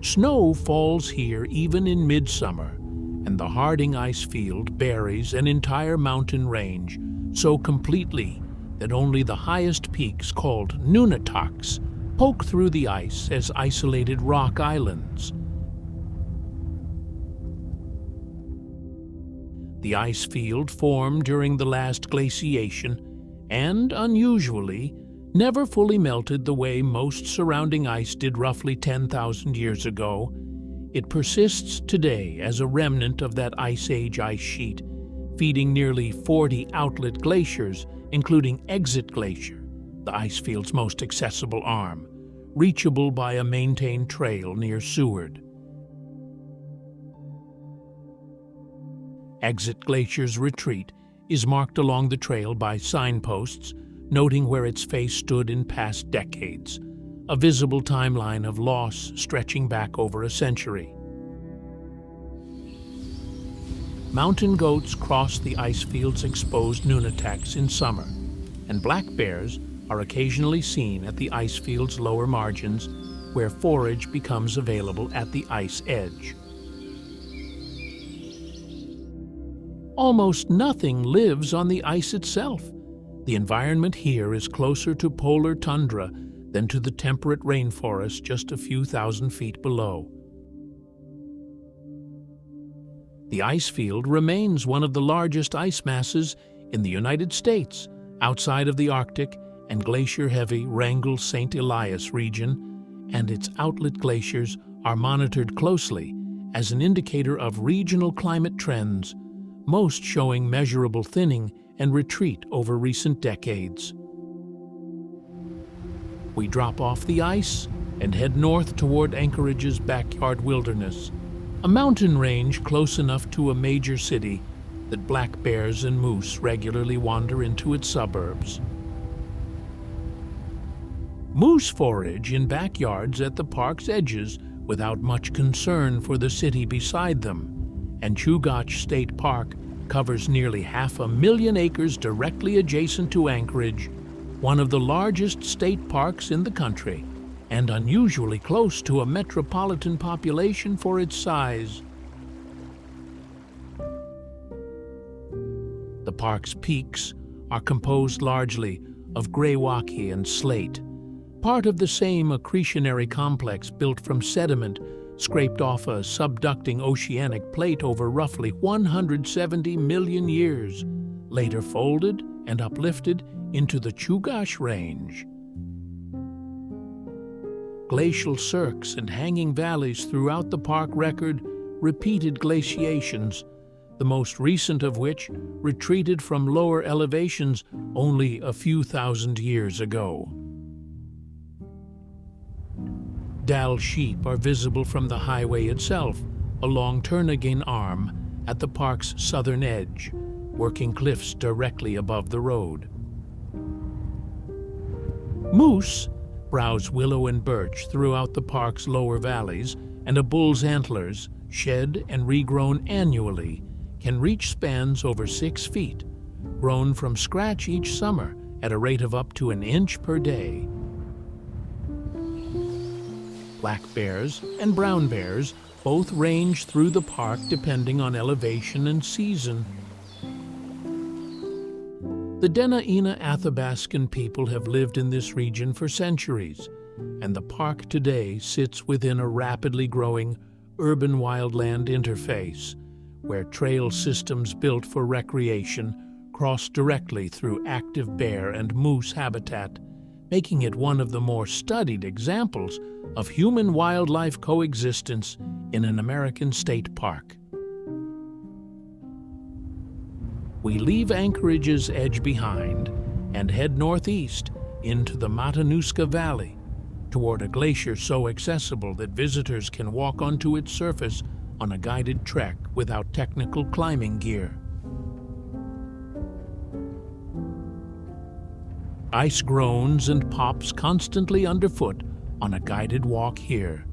Snow falls here even in midsummer, and the Harding ice field buries an entire mountain range so completely that only the highest peaks, called nunataks, poke through the ice as isolated rock islands. The ice field formed during the last glaciation and, unusually, never fully melted the way most surrounding ice did roughly 10,000 years ago. It persists today as a remnant of that Ice Age ice sheet, feeding nearly 40 outlet glaciers, including Exit Glacier, the ice field's most accessible arm, reachable by a maintained trail near Seward. Exit Glacier's retreat is marked along the trail by signposts noting where its face stood in past decades, a visible timeline of loss stretching back over a century. Mountain goats cross the ice field's exposed nunataks in summer, and black bears are occasionally seen at the ice field's lower margins, where forage becomes available at the ice edge. Almost nothing lives on the ice itself. The environment here is closer to polar tundra than to the temperate rainforest just a few thousand feet below. The ice field remains one of the largest ice masses in the United States, outside of the Arctic and glacier-heavy Wrangell-St. Elias region, and its outlet glaciers are monitored closely as an indicator of regional climate trends, most showing measurable thinning and retreat over recent decades. We drop off the ice and head north toward Anchorage's backyard wilderness, a mountain range close enough to a major city that black bears and moose regularly wander into its suburbs. Moose forage in backyards at the park's edges without much concern for the city beside them, and Chugach State Park covers nearly 500,000 acres directly adjacent to Anchorage, one of the largest state parks in the country, and unusually close to a metropolitan population for its size. The park's peaks are composed largely of greywacke and slate, part of the same accretionary complex built from sediment scraped off a subducting oceanic plate over roughly 170 million years, later folded and uplifted into the Chugach Range. Glacial cirques and hanging valleys throughout the park record repeated glaciations, the most recent of which retreated from lower elevations only a few thousand years ago. Dall sheep are visible from the highway itself along Turnagain Arm at the park's southern edge, working cliffs directly above the road. Moose browse willow and birch throughout the park's lower valleys, and a bull's antlers, shed and regrown annually, can reach spans over 6 feet, grown from scratch each summer at a rate of up to an inch per day. Black bears and brown bears both range through the park depending on elevation and season. The Denali Athabascan people have lived in this region for centuries, and the park today sits within a rapidly growing urban wildland interface, where trail systems built for recreation cross directly through active bear and moose habitat, making it one of the more studied examples of human-wildlife coexistence in an American state park. We leave Anchorage's edge behind and head northeast into the Matanuska Valley, toward a glacier so accessible that visitors can walk onto its surface on a guided trek without technical climbing gear. Ice groans and pops constantly underfoot on a guided walk here,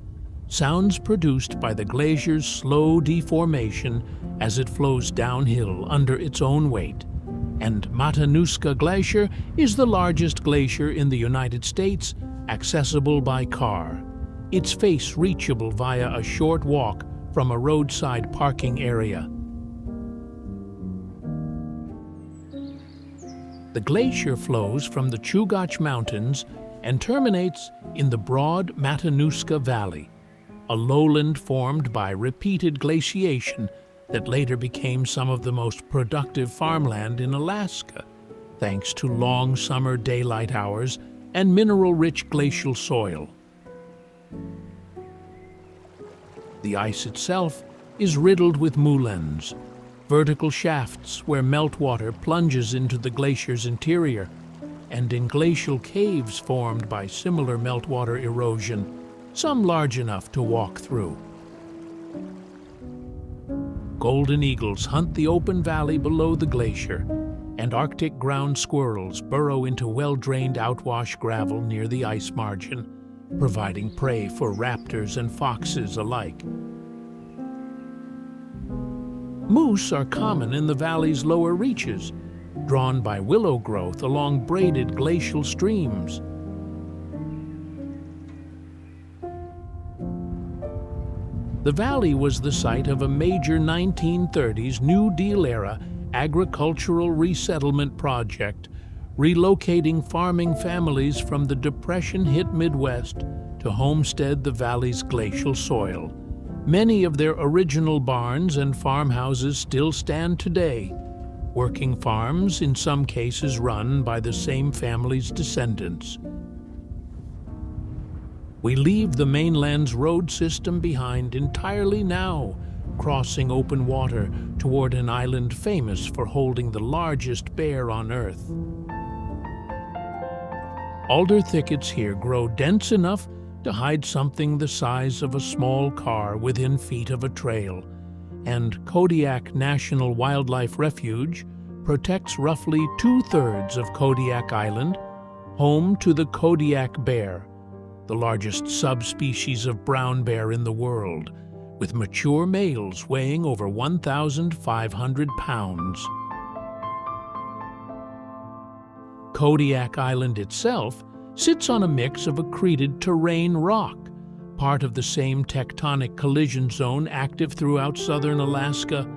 sounds produced by the glacier's slow deformation as it flows downhill under its own weight. And Matanuska Glacier is the largest glacier in the United States, accessible by car, its face reachable via a short walk from a roadside parking area. The glacier flows from the Chugach Mountains and terminates in the broad Matanuska Valley, a lowland formed by repeated glaciation that later became some of the most productive farmland in Alaska, thanks to long summer daylight hours and mineral-rich glacial soil. The ice itself is riddled with moulins, vertical shafts where meltwater plunges into the glacier's interior, and in glacial caves formed by similar meltwater erosion, some large enough to walk through. Golden eagles hunt the open valley below the glacier, and Arctic ground squirrels burrow into well-drained outwash gravel near the ice margin, providing prey for raptors and foxes alike. Moose are common in the valley's lower reaches, drawn by willow growth along braided glacial streams. The valley was the site of a major 1930s New Deal-era agricultural resettlement project, relocating farming families from the Depression-hit Midwest to homestead the valley's glacial soil. Many of their original barns and farmhouses still stand today, working farms in some cases run by the same family's descendants. We leave the mainland's road system behind entirely now crossing open water toward an island famous for holding the largest bear on Earth. Alder thickets here grow dense enough to hide something the size of a small car within feet of a trail, and Kodiak National Wildlife Refuge protects roughly 2/3 of Kodiak Island, home to the Kodiak bear, the largest subspecies of brown bear in the world, with mature males weighing over 1,500 pounds. Kodiak Island itself sits on a mix of accreted terrain rock, part of the same tectonic collision zone active throughout southern Alaska,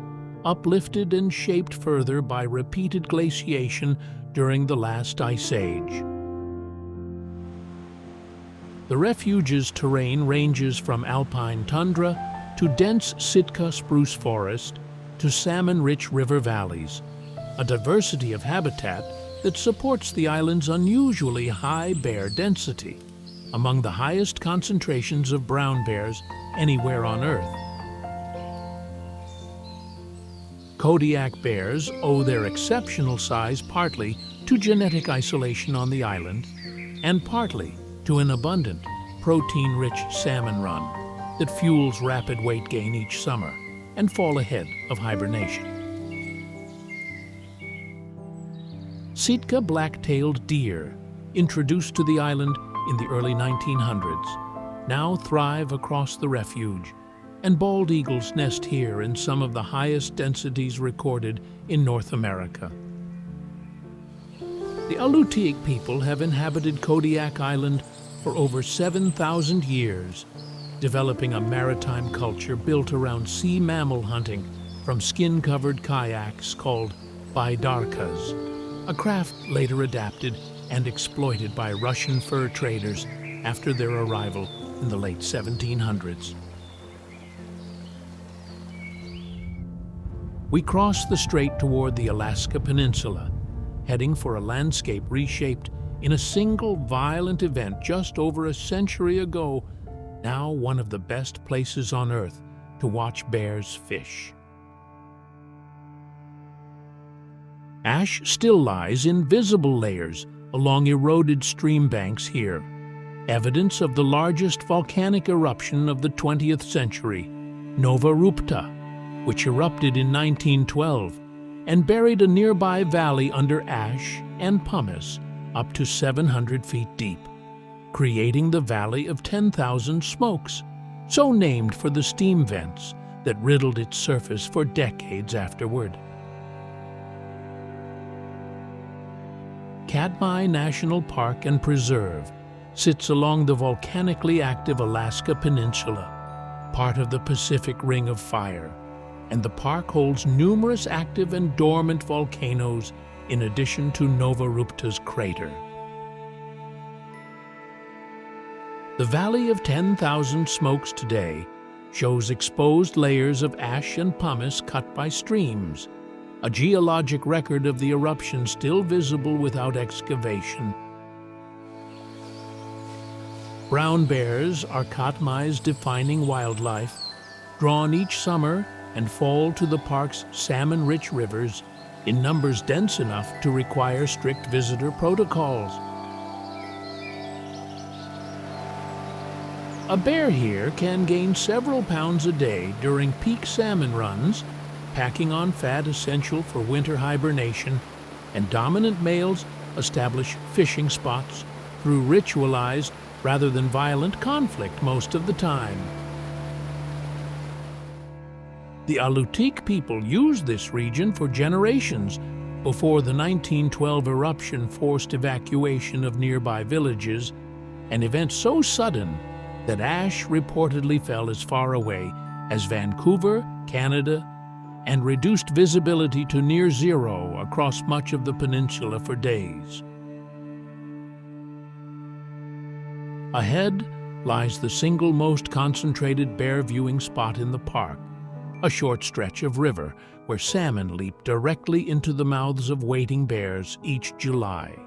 uplifted and shaped further by repeated glaciation during the last ice age. The refuge's terrain ranges from alpine tundra to dense Sitka spruce forest to salmon-rich river valleys, a diversity of habitat that supports the island's unusually high bear density, among the highest concentrations of brown bears anywhere on Earth. Kodiak bears owe their exceptional size partly to genetic isolation on the island and partly to an abundant, protein-rich salmon run that fuels rapid weight gain each summer and fall ahead of hibernation. Sitka black-tailed deer, introduced to the island in the early 1900s, now thrive across the refuge, and bald eagles nest here in some of the highest densities recorded in North America. The Aleutian people have inhabited Kodiak Island for over 7,000 years, developing a maritime culture built around sea mammal hunting from skin-covered kayaks called baidarkas, a craft later adapted and exploited by Russian fur traders after their arrival in the late 1700s. We cross the strait toward the Alaska Peninsula, heading for a landscape reshaped in a single violent event just over a century ago, now one of the best places on Earth to watch bears fish. Ash still lies in visible layers along eroded stream banks here, evidence of the largest volcanic eruption of the 20th century, Nova Rupta, which erupted in 1912 and buried a nearby valley under ash and pumice up to 700 feet deep, creating the Valley of 10,000 Smokes, so named for the steam vents that riddled its surface for decades afterward. Katmai National Park and Preserve sits along the volcanically active Alaska Peninsula, part of the Pacific Ring of Fire, and the park holds numerous active and dormant volcanoes in addition to Nova Rupta's crater. The Valley of 10,000 Smokes today shows exposed layers of ash and pumice cut by streams, a geologic record of the eruption still visible without excavation. Brown bears are Katmai's defining wildlife, drawn each summer and fall to the park's salmon-rich rivers in numbers dense enough to require strict visitor protocols. A bear here can gain several pounds a day during peak salmon runs, packing on fat essential for winter hibernation, and dominant males establish fishing spots through ritualized rather than violent conflict most of the time. The Aleutian people used this region for generations before the 1912 eruption forced evacuation of nearby villages, an event so sudden that ash reportedly fell as far away as Vancouver, Canada, and reduced visibility to near zero across much of the peninsula for days. Ahead lies the single most concentrated bear viewing spot in the park, a short stretch of river where salmon leap directly into the mouths of waiting bears each July.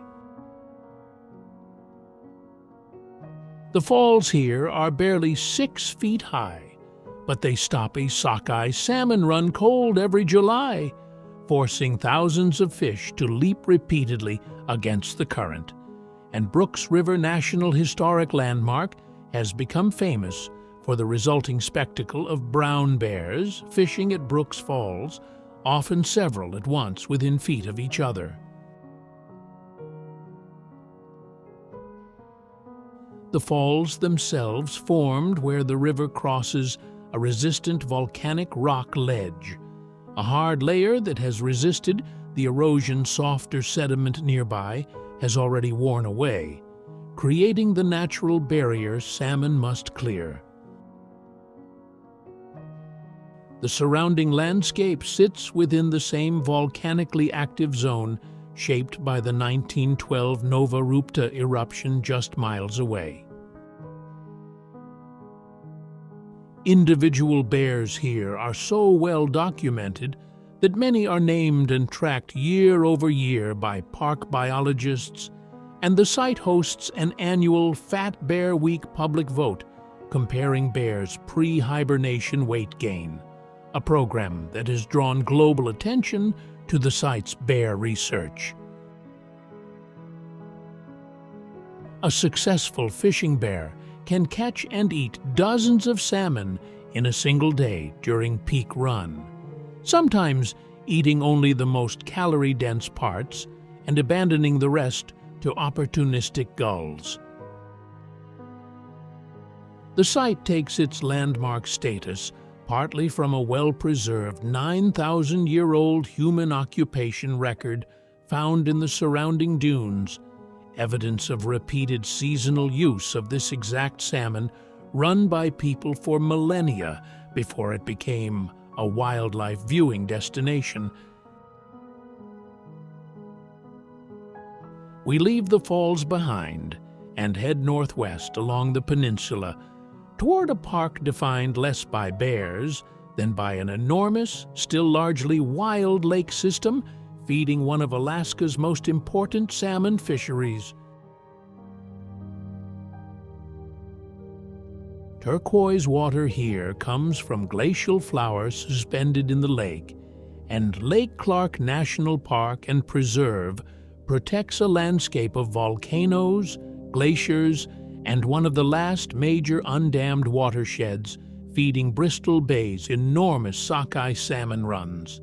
The falls here are barely 6 feet high, but they stop a sockeye salmon run cold every July, forcing thousands of fish to leap repeatedly against the current. And Brooks River National Historic Landmark has become famous for the resulting spectacle of brown bears fishing at Brooks Falls, often several at once within feet of each other. The falls themselves formed where the river crosses a resistant volcanic rock ledge, a hard layer that has resisted the erosion softer sediment nearby has already worn away, creating the natural barrier salmon must clear. The surrounding landscape sits within the same volcanically active zone shaped by the 1912 Nova Rupta eruption just miles away. Individual bears here are so well documented that many are named and tracked year over year by park biologists, and the site hosts an annual Fat Bear Week public vote comparing bears' pre-hibernation weight gain, a program that has drawn global attention to the site's bear research. A successful fishing bear can catch and eat dozens of salmon in a single day during peak run, sometimes eating only the most calorie-dense parts and abandoning the rest to opportunistic gulls. The site takes its landmark status partly from a well-preserved 9,000-year-old human occupation record found in the surrounding dunes, evidence of repeated seasonal use of this exact salmon run by people for millennia before it became a wildlife viewing destination. We leave the falls behind and head northwest along the peninsula toward a park defined less by bears than by an enormous, still largely wild lake system feeding one of Alaska's most important salmon fisheries. Turquoise water here comes from glacial flowers suspended in the lake, and Lake Clark National Park and Preserve protects a landscape of volcanoes, glaciers, and one of the last major undammed watersheds feeding Bristol Bay's enormous sockeye salmon runs.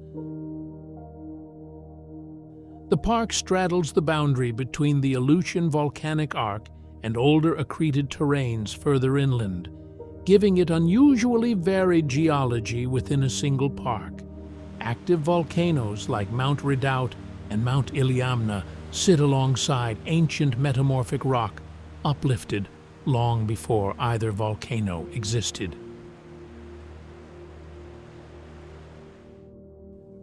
The park straddles the boundary between the Aleutian volcanic arc and older accreted terrains further inland, giving it unusually varied geology within a single park. Active volcanoes like Mount Redoubt and Mount Iliamna sit alongside ancient metamorphic rock, uplifted long before either volcano existed.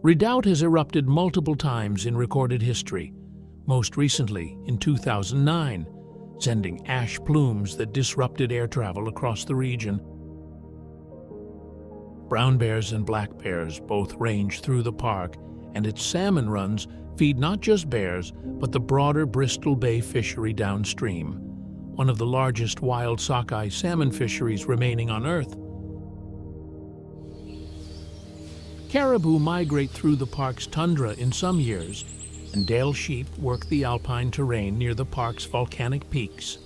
Redoubt has erupted multiple times in recorded history, most recently in 2009, sending ash plumes that disrupted air travel across the region. Brown bears and black bears both range through the park, and its salmon runs feed not just bears, but the broader Bristol Bay fishery downstream, one of the largest wild sockeye salmon fisheries remaining on Earth. Caribou migrate through the park's tundra in some years, and Dale sheep work the alpine terrain near the park's volcanic peaks.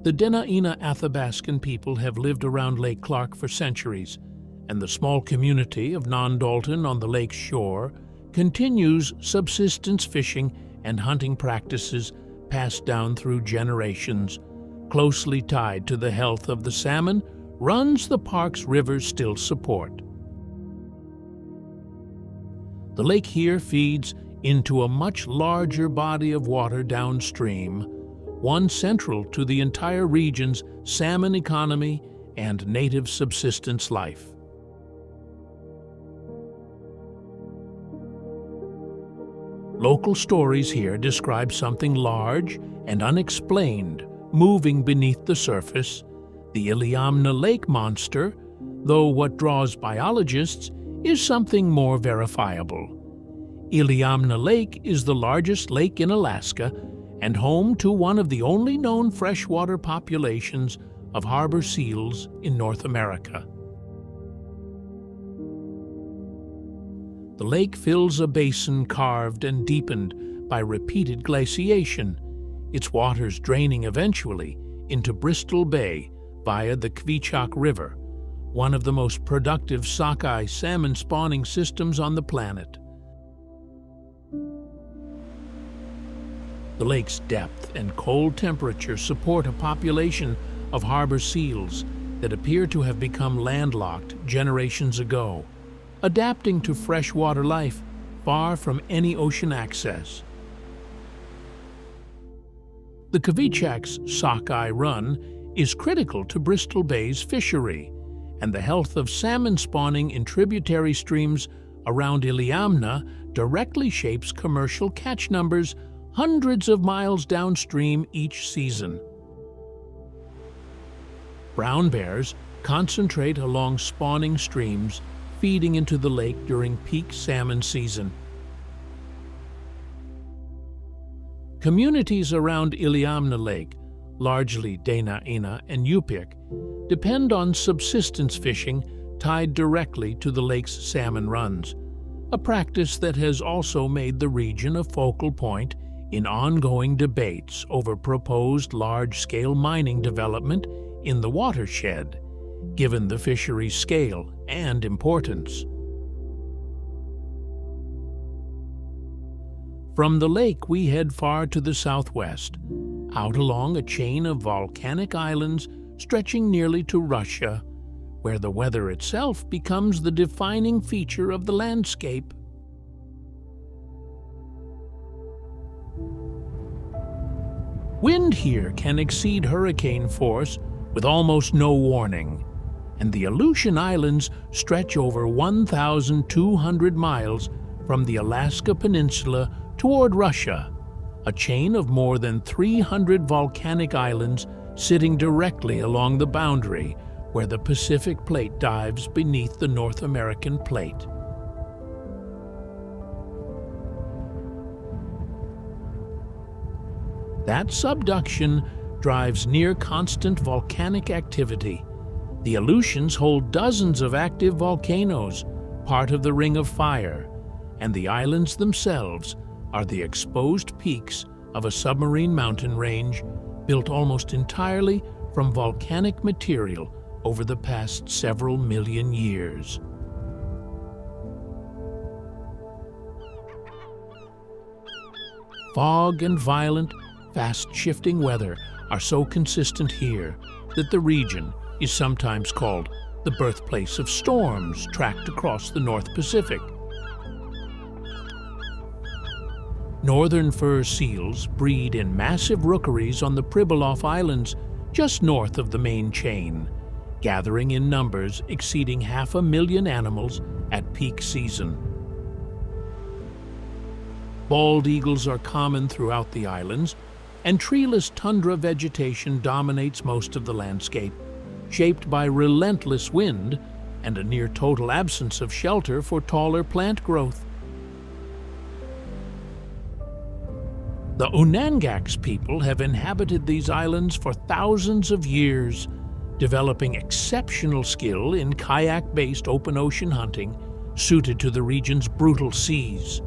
The Denali Athabascan people have lived around Lake Clark for centuries, and the small community of Non-Dalton on the lake's shore continues subsistence fishing and hunting practices passed down through generations. Closely tied to the health of the salmon runs the park's rivers still support. The lake here feeds into a much larger body of water downstream, one central to the entire region's salmon economy and native subsistence life. Local stories here describe something large and unexplained moving beneath the surface, the Iliamna Lake monster, though what draws biologists is something more verifiable. Iliamna Lake is the largest lake in Alaska and home to one of the only known freshwater populations of harbor seals in North America. The lake fills a basin carved and deepened by repeated glaciation, its waters draining eventually into Bristol Bay via the Kodiak River, one of the most productive sockeye salmon spawning systems on the planet. The lake's depth and cold temperature support a population of harbor seals that appear to have become landlocked generations ago, adapting to freshwater life far from any ocean access. The Kodiak's sockeye run is critical to Bristol Bay's fishery, and the health of salmon spawning in tributary streams around Iliamna directly shapes commercial catch numbers hundreds of miles downstream each season. Brown bears concentrate along spawning streams, feeding into the lake during peak salmon season. Communities around Iliamna Lake, largely Denali and Yupik, depend on subsistence fishing tied directly to the lake's salmon runs, a practice that has also made the region a focal point in ongoing debates over proposed large-scale mining development in the watershed, given the fishery's scale and importance. From the lake, we head far to the southwest, out along a chain of volcanic islands stretching nearly to Russia, where the weather itself becomes the defining feature of the landscape. Wind here can exceed hurricane force with almost no warning, and the Aleutian Islands stretch over 1,200 miles from the Alaska Peninsula toward Russia, a chain of more than 300 volcanic islands sitting directly along the boundary where the Pacific Plate dives beneath the North American Plate. That subduction drives near-constant volcanic activity. The Aleutians hold dozens of active volcanoes, part of the Ring of Fire, and the islands themselves are the exposed peaks of a submarine mountain range built almost entirely from volcanic material over the past several million years. Fog and violent, fast-shifting weather are so consistent here that the region is sometimes called the birthplace of storms tracked across the North Pacific. Northern fur seals breed in massive rookeries on the Pribilof Islands just north of the main chain, gathering in numbers exceeding 500,000 animals at peak season. Bald eagles are common throughout the islands, and treeless tundra vegetation dominates most of the landscape, shaped by relentless wind and a near-total absence of shelter for taller plant growth. The Unangax people have inhabited these islands for thousands of years, developing exceptional skill in kayak-based open ocean hunting suited to the region's brutal seas.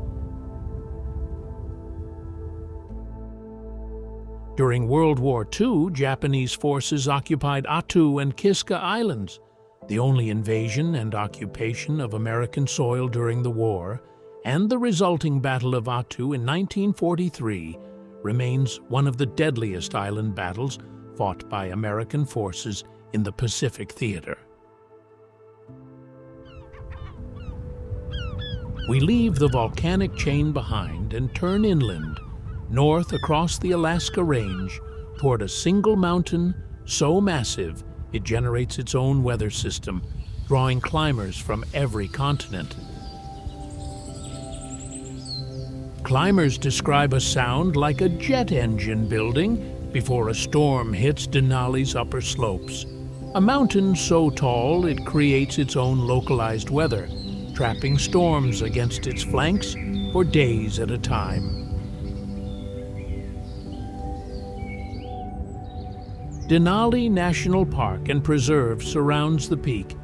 During World War II, Japanese forces occupied Attu and Kiska Islands. The only invasion and occupation of American soil during the war, and the resulting Battle of Attu in 1943, remains one of the deadliest island battles fought by American forces in the Pacific Theater. We leave the volcanic chain behind and turn inland, north across the Alaska Range, toward a single mountain so massive it generates its own weather system, drawing climbers from every continent. Climbers describe a sound like a jet engine building before a storm hits Denali's upper slopes, a mountain so tall it creates its own localized weather, trapping storms against its flanks for days at a time. Denali National Park and Preserve surrounds the peak,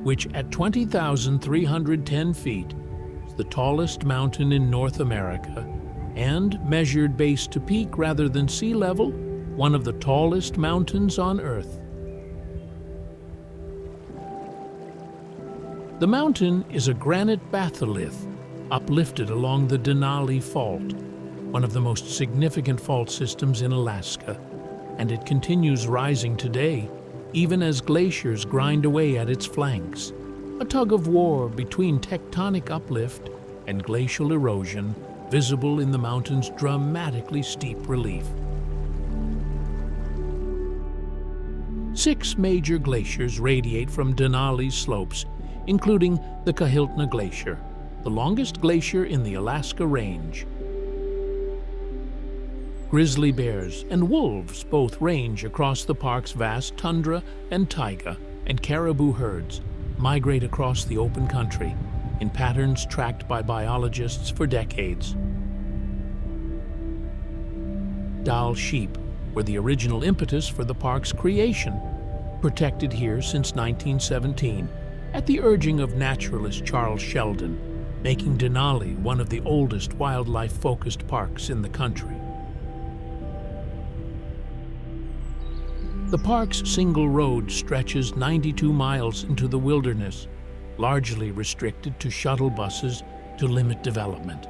which at 20,310 feet is the tallest mountain in North America and, measured base to peak rather than sea level, one of the tallest mountains on Earth. The mountain is a granite batholith uplifted along the Denali Fault, one of the most significant fault systems in Alaska, and it continues rising today, even as glaciers grind away at its flanks, a tug-of-war between tectonic uplift and glacial erosion visible in the mountain's dramatically steep relief. 6 major glaciers radiate from Denali's slopes, including the Iliamna Glacier, the longest glacier in the Alaska Range. Grizzly bears and wolves both range across the park's vast tundra and taiga, and caribou herds migrate across the open country in patterns tracked by biologists for decades. Dall sheep were the original impetus for the park's creation, protected here since 1917 at the urging of naturalist Charles Sheldon, making Denali one of the oldest wildlife-focused parks in the country. The park's single road stretches 92 miles into the wilderness, largely restricted to shuttle buses to limit development.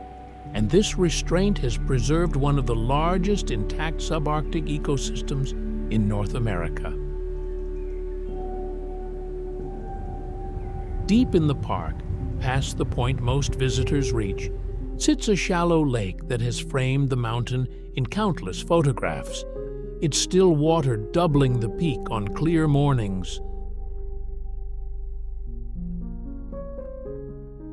And this restraint has preserved one of the largest intact subarctic ecosystems in North America. Deep in the park, past the point most visitors reach, sits a shallow lake that has framed the mountain in countless photographs, its still water doubling the peak on clear mornings.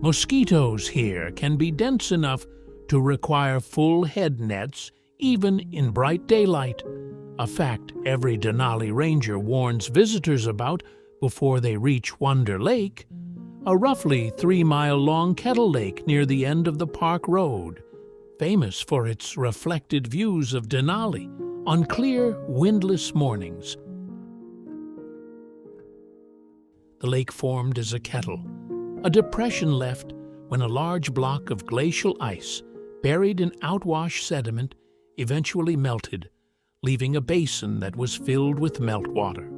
Mosquitoes here can be dense enough to require full head nets even in bright daylight, a fact every Denali ranger warns visitors about before they reach Wonder Lake, a roughly 3-mile-long kettle lake near the end of the park road, famous for its reflected views of Denali on clear, windless mornings. The lake formed as a kettle, a depression left when a large block of glacial ice, buried in outwash sediment, eventually melted, leaving a basin that was filled with meltwater.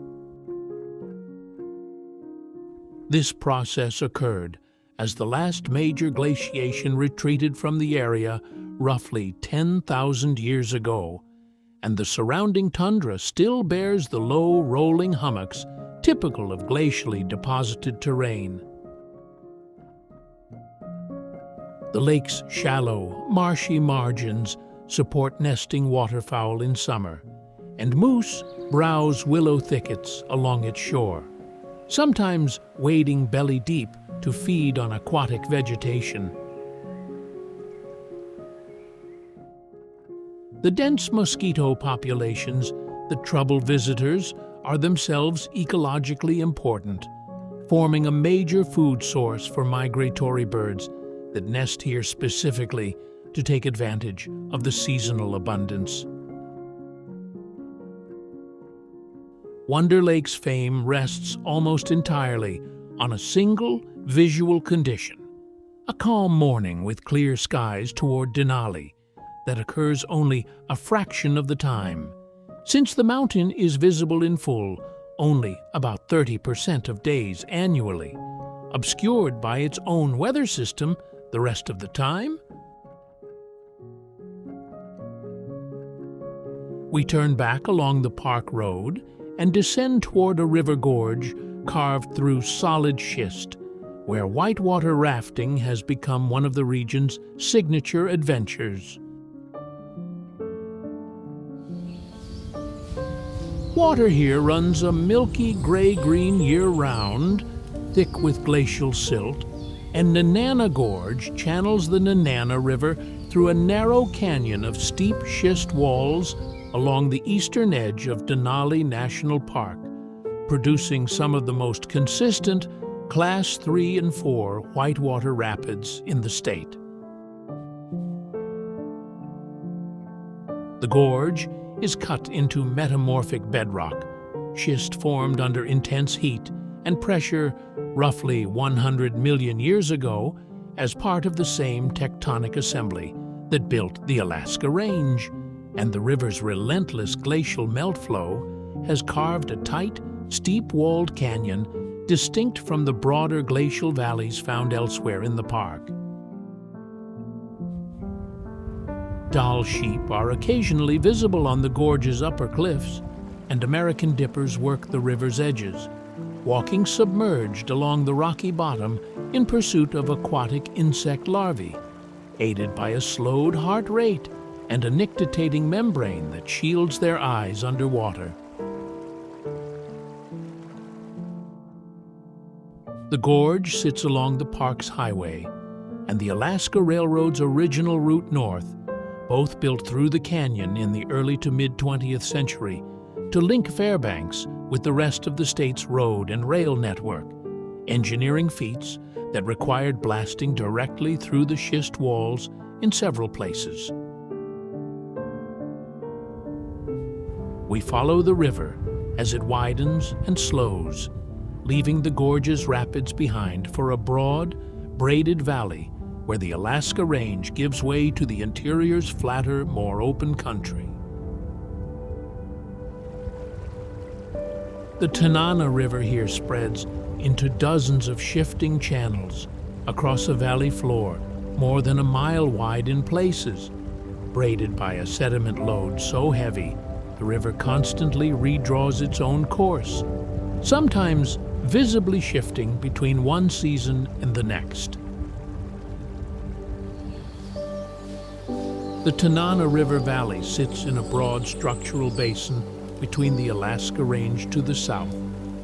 This process occurred as the last major glaciation retreated from the area roughly 10,000 years ago, and the surrounding tundra still bears the low, rolling hummocks typical of glacially deposited terrain. The lake's shallow, marshy margins support nesting waterfowl in summer, and moose browse willow thickets along its shore, sometimes wading belly-deep to feed on aquatic vegetation. The dense mosquito populations that trouble visitors are themselves ecologically important, forming a major food source for migratory birds that nest here specifically to take advantage of the seasonal abundance. Wonder Lake's fame rests almost entirely on a single visual condition, a calm morning with clear skies toward Denali that occurs only a fraction of the time, since the mountain is visible in full only about 30% of days annually, obscured by its own weather system the rest of the time. We turn back along the park road and descend toward a river gorge carved through solid schist, where whitewater rafting has become one of the region's signature adventures. Water here runs a milky gray-green year-round, thick with glacial silt, and Nenana Gorge channels the Nenana River through a narrow canyon of steep schist walls along the eastern edge of Denali National Park, producing some of the most consistent Class 3 and 4 whitewater rapids in the state. The gorge is cut into metamorphic bedrock, schist formed under intense heat and pressure roughly 100 million years ago as part of the same tectonic assembly that built the Alaska Range, and the river's relentless glacial melt flow has carved a tight, steep-walled canyon distinct from the broader glacial valleys found elsewhere in the park. Dall sheep are occasionally visible on the gorge's upper cliffs, and American dippers work the river's edges, walking submerged along the rocky bottom in pursuit of aquatic insect larvae, aided by a slowed heart rate and a nictitating membrane that shields their eyes underwater. The gorge sits along the park's highway, and the Alaska Railroad's original route north, both built through the canyon in the early to mid-20th century to link Fairbanks with the rest of the state's road and rail network, engineering feats that required blasting directly through the schist walls in several places. We follow the river as it widens and slows, leaving the gorge's rapids behind for a broad, braided valley where the Alaska Range gives way to the interior's flatter, more open country. The Nenana River here spreads into dozens of shifting channels across a valley floor more than a mile wide in places, braided by a sediment load so heavy the river constantly redraws its own course, sometimes visibly shifting between one season and the next. The Nenana River Valley sits in a broad structural basin between the Alaska Range to the south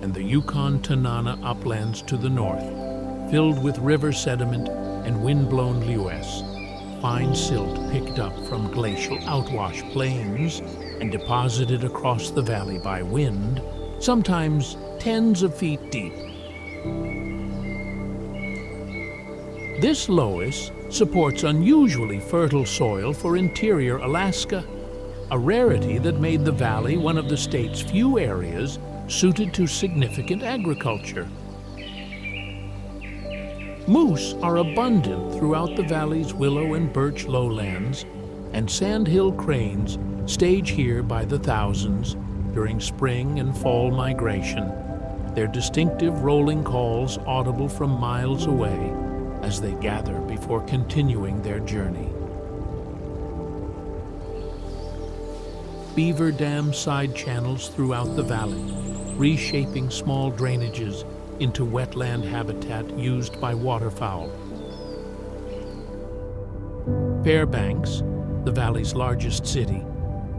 and the Yukon-Tanana uplands to the north, filled with river sediment and wind-blown liues, fine silt picked up from glacial outwash plains and deposited across the valley by wind, sometimes tens of feet deep. This loess supports unusually fertile soil for interior Alaska, a rarity that made the valley one of the state's few areas suited to significant agriculture. Moose are abundant throughout the valley's willow and birch lowlands, and sandhill cranes stage here by the thousands during spring and fall migration, their distinctive rolling calls audible from miles away as they gather before continuing their journey. Beaver dam side channels throughout the valley, reshaping small drainages into wetland habitat used by waterfowl. Fairbanks, the valley's largest city,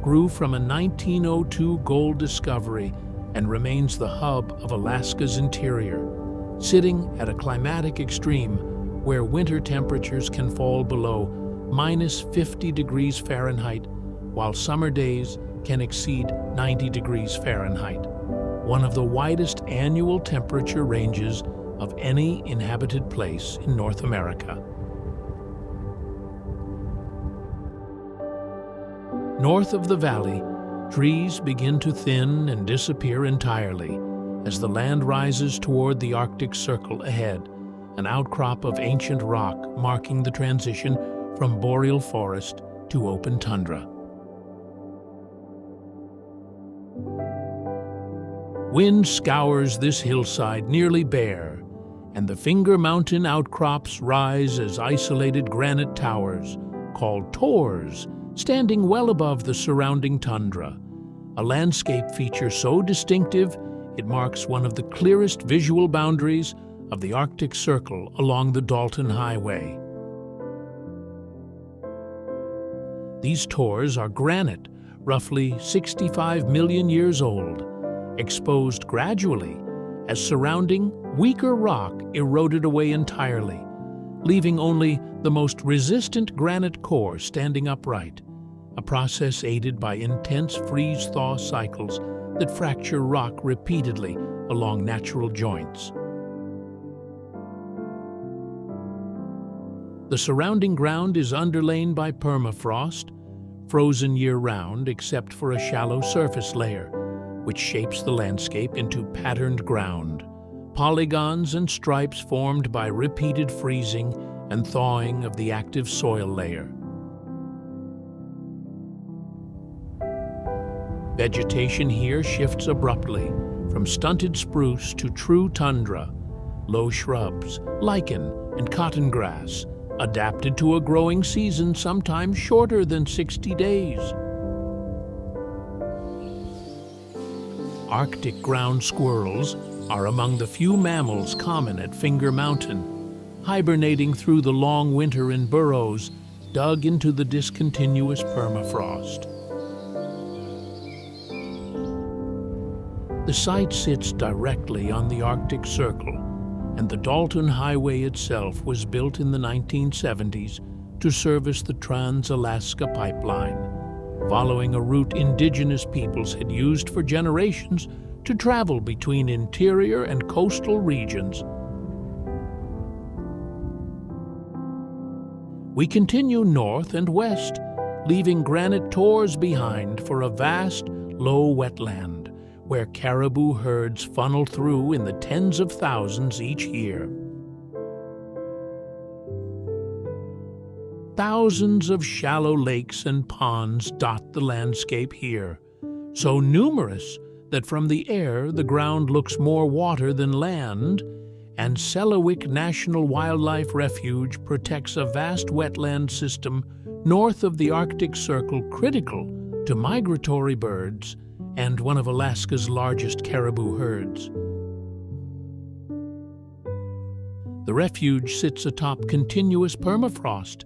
grew from a 1902 gold discovery and remains the hub of Alaska's interior, sitting at a climatic extreme where winter temperatures can fall below -50 degrees Fahrenheit, while summer days can exceed 90 degrees Fahrenheit, one of the widest annual temperature ranges of any inhabited place in North America. North of the valley, trees begin to thin and disappear entirely as the land rises toward the Arctic Circle ahead, an outcrop of ancient rock marking the transition from boreal forest to open tundra. Wind scours this hillside nearly bare, and the Finger Mountain outcrops rise as isolated granite towers, called tors, standing well above the surrounding tundra, a landscape feature so distinctive it marks one of the clearest visual boundaries of the Arctic Circle along the Dalton Highway. These tors are granite, roughly 65 million years old, exposed gradually as surrounding, weaker rock eroded away entirely, leaving only the most resistant granite core standing upright, a process aided by intense freeze-thaw cycles that fracture rock repeatedly along natural joints. The surrounding ground is underlain by permafrost, frozen year-round except for a shallow surface layer, which shapes the landscape into patterned ground, polygons and stripes formed by repeated freezing and thawing of the active soil layer. Vegetation here shifts abruptly from stunted spruce to true tundra, low shrubs, lichen, and cotton grass, adapted to a growing season sometimes shorter than 60 days. Arctic ground squirrels are among the few mammals common at Finger Mountain, hibernating through the long winter in burrows dug into the discontinuous permafrost. The site sits directly on the Arctic Circle, and the Dalton Highway itself was built in the 1970s to service the Trans-Alaska Pipeline, following a route indigenous peoples had used for generations to travel between interior and coastal regions. We continue north and west, leaving granite tors behind for a vast, low wetland, where caribou herds funnel through in the tens of thousands each year. Thousands of shallow lakes and ponds dot the landscape here, so numerous that from the air the ground looks more water than land, and Selawik National Wildlife Refuge protects a vast wetland system north of the Arctic Circle critical to migratory birds and one of Alaska's largest caribou herds. The refuge sits atop continuous permafrost,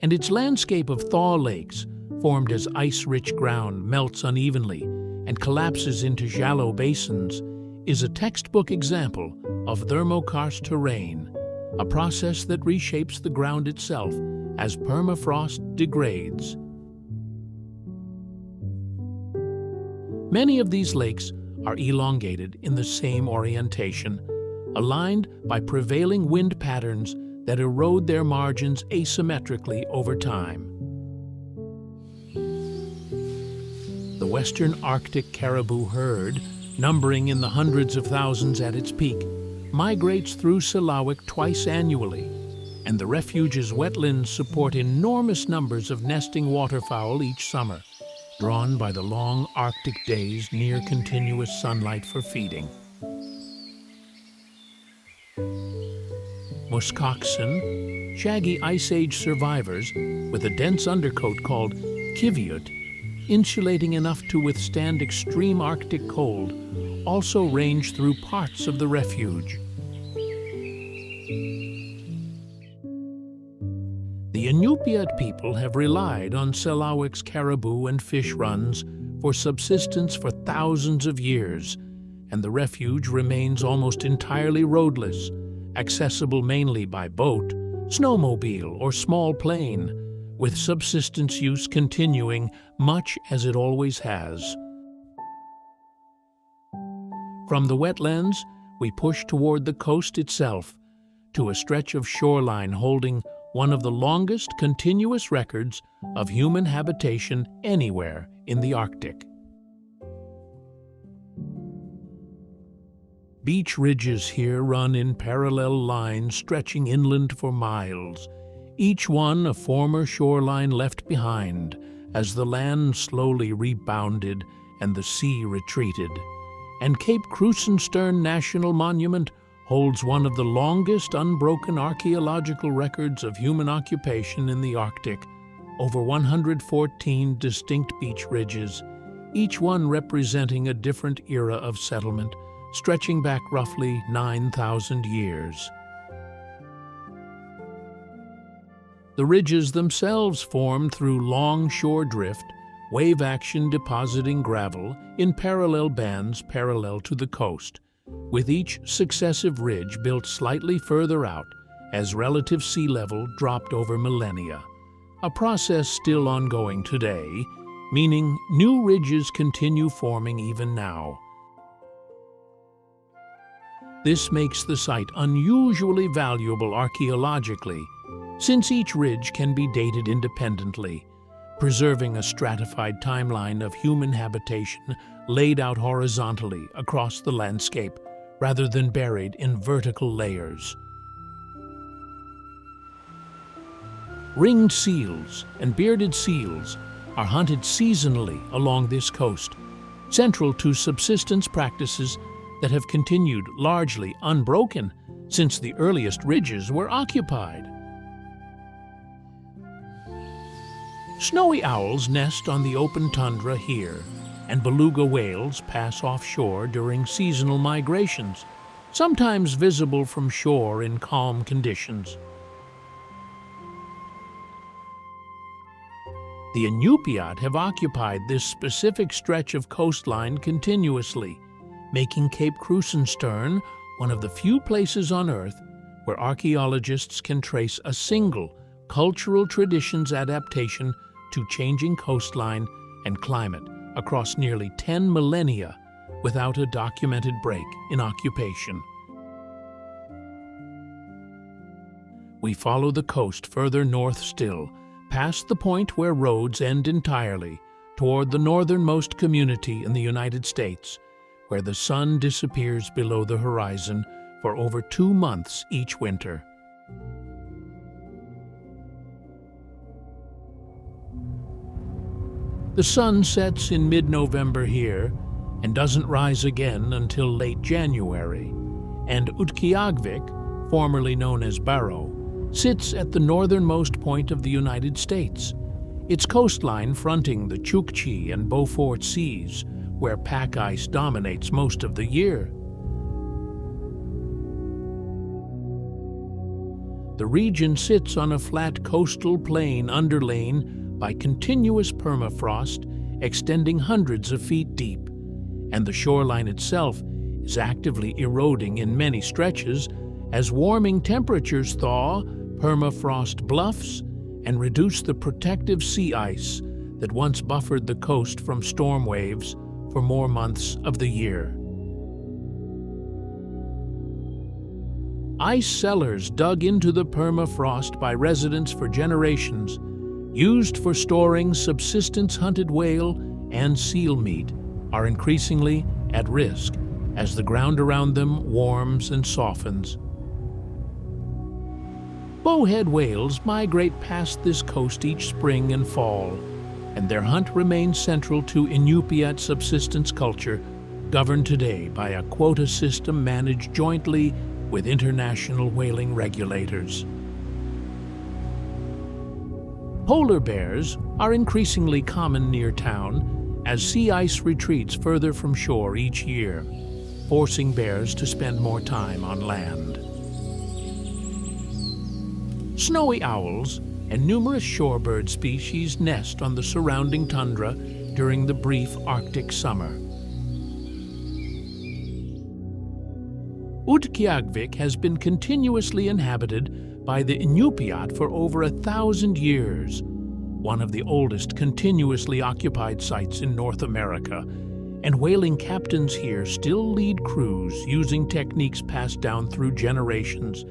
and its landscape of thaw lakes, formed as ice-rich ground melts unevenly and collapses into shallow basins, is a textbook example of thermokarst terrain, a process that reshapes the ground itself as permafrost degrades. Many of these lakes are elongated in the same orientation, aligned by prevailing wind patterns that erode their margins asymmetrically over time. The western Arctic caribou herd, numbering in the hundreds of thousands at its peak, migrates through Selawik twice annually, and the refuge's wetlands support enormous numbers of nesting waterfowl each summer, drawn by the long Arctic days near continuous sunlight for feeding. Muskoxen, shaggy Ice Age survivors with a dense undercoat called kiviut, insulating enough to withstand extreme Arctic cold, also range through parts of the refuge. The Inupiat people have relied on Selawik's caribou and fish runs for subsistence for thousands of years, and the refuge remains almost entirely roadless, accessible mainly by boat, snowmobile, or small plane, with subsistence use continuing much as it always has. From the wetlands, we push toward the coast itself, to a stretch of shoreline holding one of the longest continuous records of human habitation anywhere in the Arctic. Beach ridges here run in parallel lines stretching inland for miles, each one a former shoreline left behind as the land slowly rebounded and the sea retreated. And Cape Krusenstern National Monument holds one of the longest unbroken archaeological records of human occupation in the Arctic, over 114 distinct beach ridges, each one representing a different era of settlement, stretching back roughly 9,000 years. The ridges themselves formed through long shore drift, wave action depositing gravel in parallel bands parallel to the coast, with each successive ridge built slightly further out as relative sea level dropped over millennia, a process still ongoing today, meaning new ridges continue forming even now. This makes the site unusually valuable archaeologically, since each ridge can be dated independently, preserving a stratified timeline of human habitation laid out horizontally across the landscape rather than buried in vertical layers. Ringed seals and bearded seals are hunted seasonally along this coast, central to subsistence practices that have continued largely unbroken since the earliest ridges were occupied. Snowy owls nest on the open tundra here, and beluga whales pass offshore during seasonal migrations, sometimes visible from shore in calm conditions. The Inupiat have occupied this specific stretch of coastline continuously, making Cape Krusenstern one of the few places on Earth where archaeologists can trace a single cultural tradition's adaptation to changing coastline and climate across nearly 10 millennia without a documented break in occupation. We follow the coast further north still, past the point where roads end entirely, toward the northernmost community in the United States, where the sun disappears below the horizon for over 2 months each winter. The sun sets in mid-November here and doesn't rise again until late January, and Utqiagvik, formerly known as Barrow, sits at the northernmost point of the United States, its coastline fronting the Chukchi and Beaufort Seas, where pack ice dominates most of the year. The region sits on a flat coastal plain underlain by continuous permafrost extending hundreds of feet deep, and the shoreline itself is actively eroding in many stretches as warming temperatures thaw permafrost bluffs and reduce the protective sea ice that once buffered the coast from storm waves for more months of the year. Ice cellars dug into the permafrost by residents for generations, used for storing subsistence-hunted whale and seal meat, are increasingly at risk as the ground around them warms and softens. Bowhead whales migrate past this coast each spring and fall, and their hunt remains central to Inupiat subsistence culture, governed today by a quota system managed jointly with international whaling regulators. Polar bears are increasingly common near town as sea ice retreats further from shore each year, forcing bears to spend more time on land. Snowy owls and numerous shorebird species nest on the surrounding tundra during the brief Arctic summer. Utqiagvik has been continuously inhabited by the Inupiat for over 1,000 years, one of the oldest continuously occupied sites in North America, and whaling captains here still lead crews using techniques passed down through generations,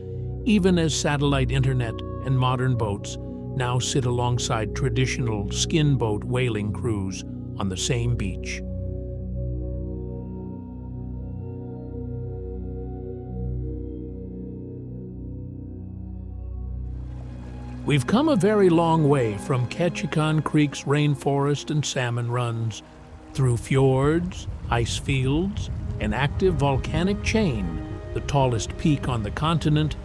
even as satellite internet and modern boats now sit alongside traditional skin boat whaling crews on the same beach. We've come a very long way from Ketchikan Creek's rainforest and salmon runs, through fjords, ice fields, an active volcanic chain, the tallest peak on the continent,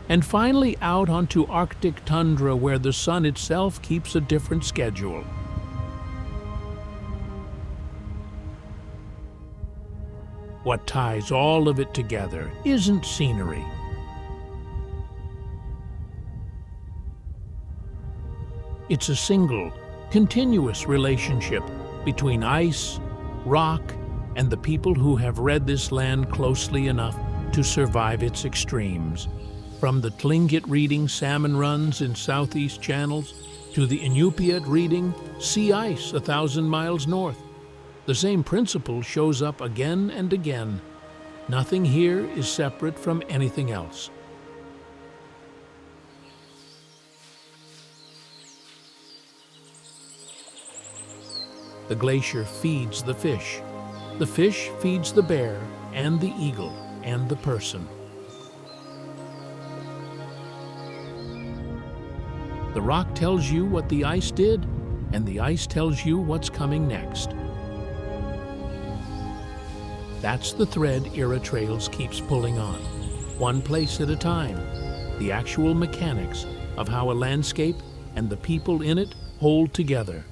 and finally out onto Arctic tundra where the sun itself keeps a different schedule. What ties all of it together isn't scenery. It's a single, continuous relationship between ice, rock, and the people who have read this land closely enough to survive its extremes. From the Tlingit reading salmon runs in southeast channels to the Inupiat reading sea ice 1,000 miles north, the same principle shows up again and again. Nothing here is separate from anything else. The glacier feeds the fish. The fish feeds the bear and the eagle and the person. The rock tells you what the ice did, and the ice tells you what's coming next. That's the thread Era Trails keeps pulling on, one place at a time, the actual mechanics of how a landscape and the people in it hold together.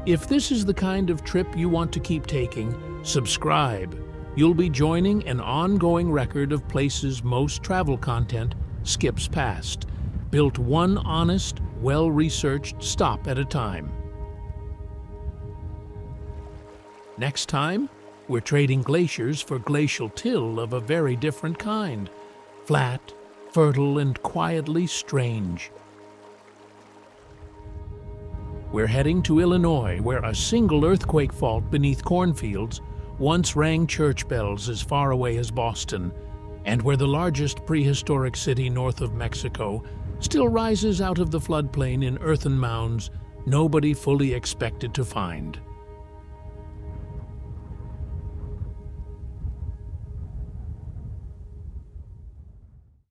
If this is the kind of trip you want to keep taking, subscribe. You'll be joining an ongoing record of places most travel content skips past, built one honest, well-researched stop at a time. Next time, we're trading glaciers for glacial till of a very different kind. Flat, fertile, and quietly strange. We're heading to Illinois, where a single earthquake fault beneath cornfields once rang church bells as far away as Boston, and where the largest prehistoric city north of Mexico still rises out of the floodplain in earthen mounds nobody fully expected to find.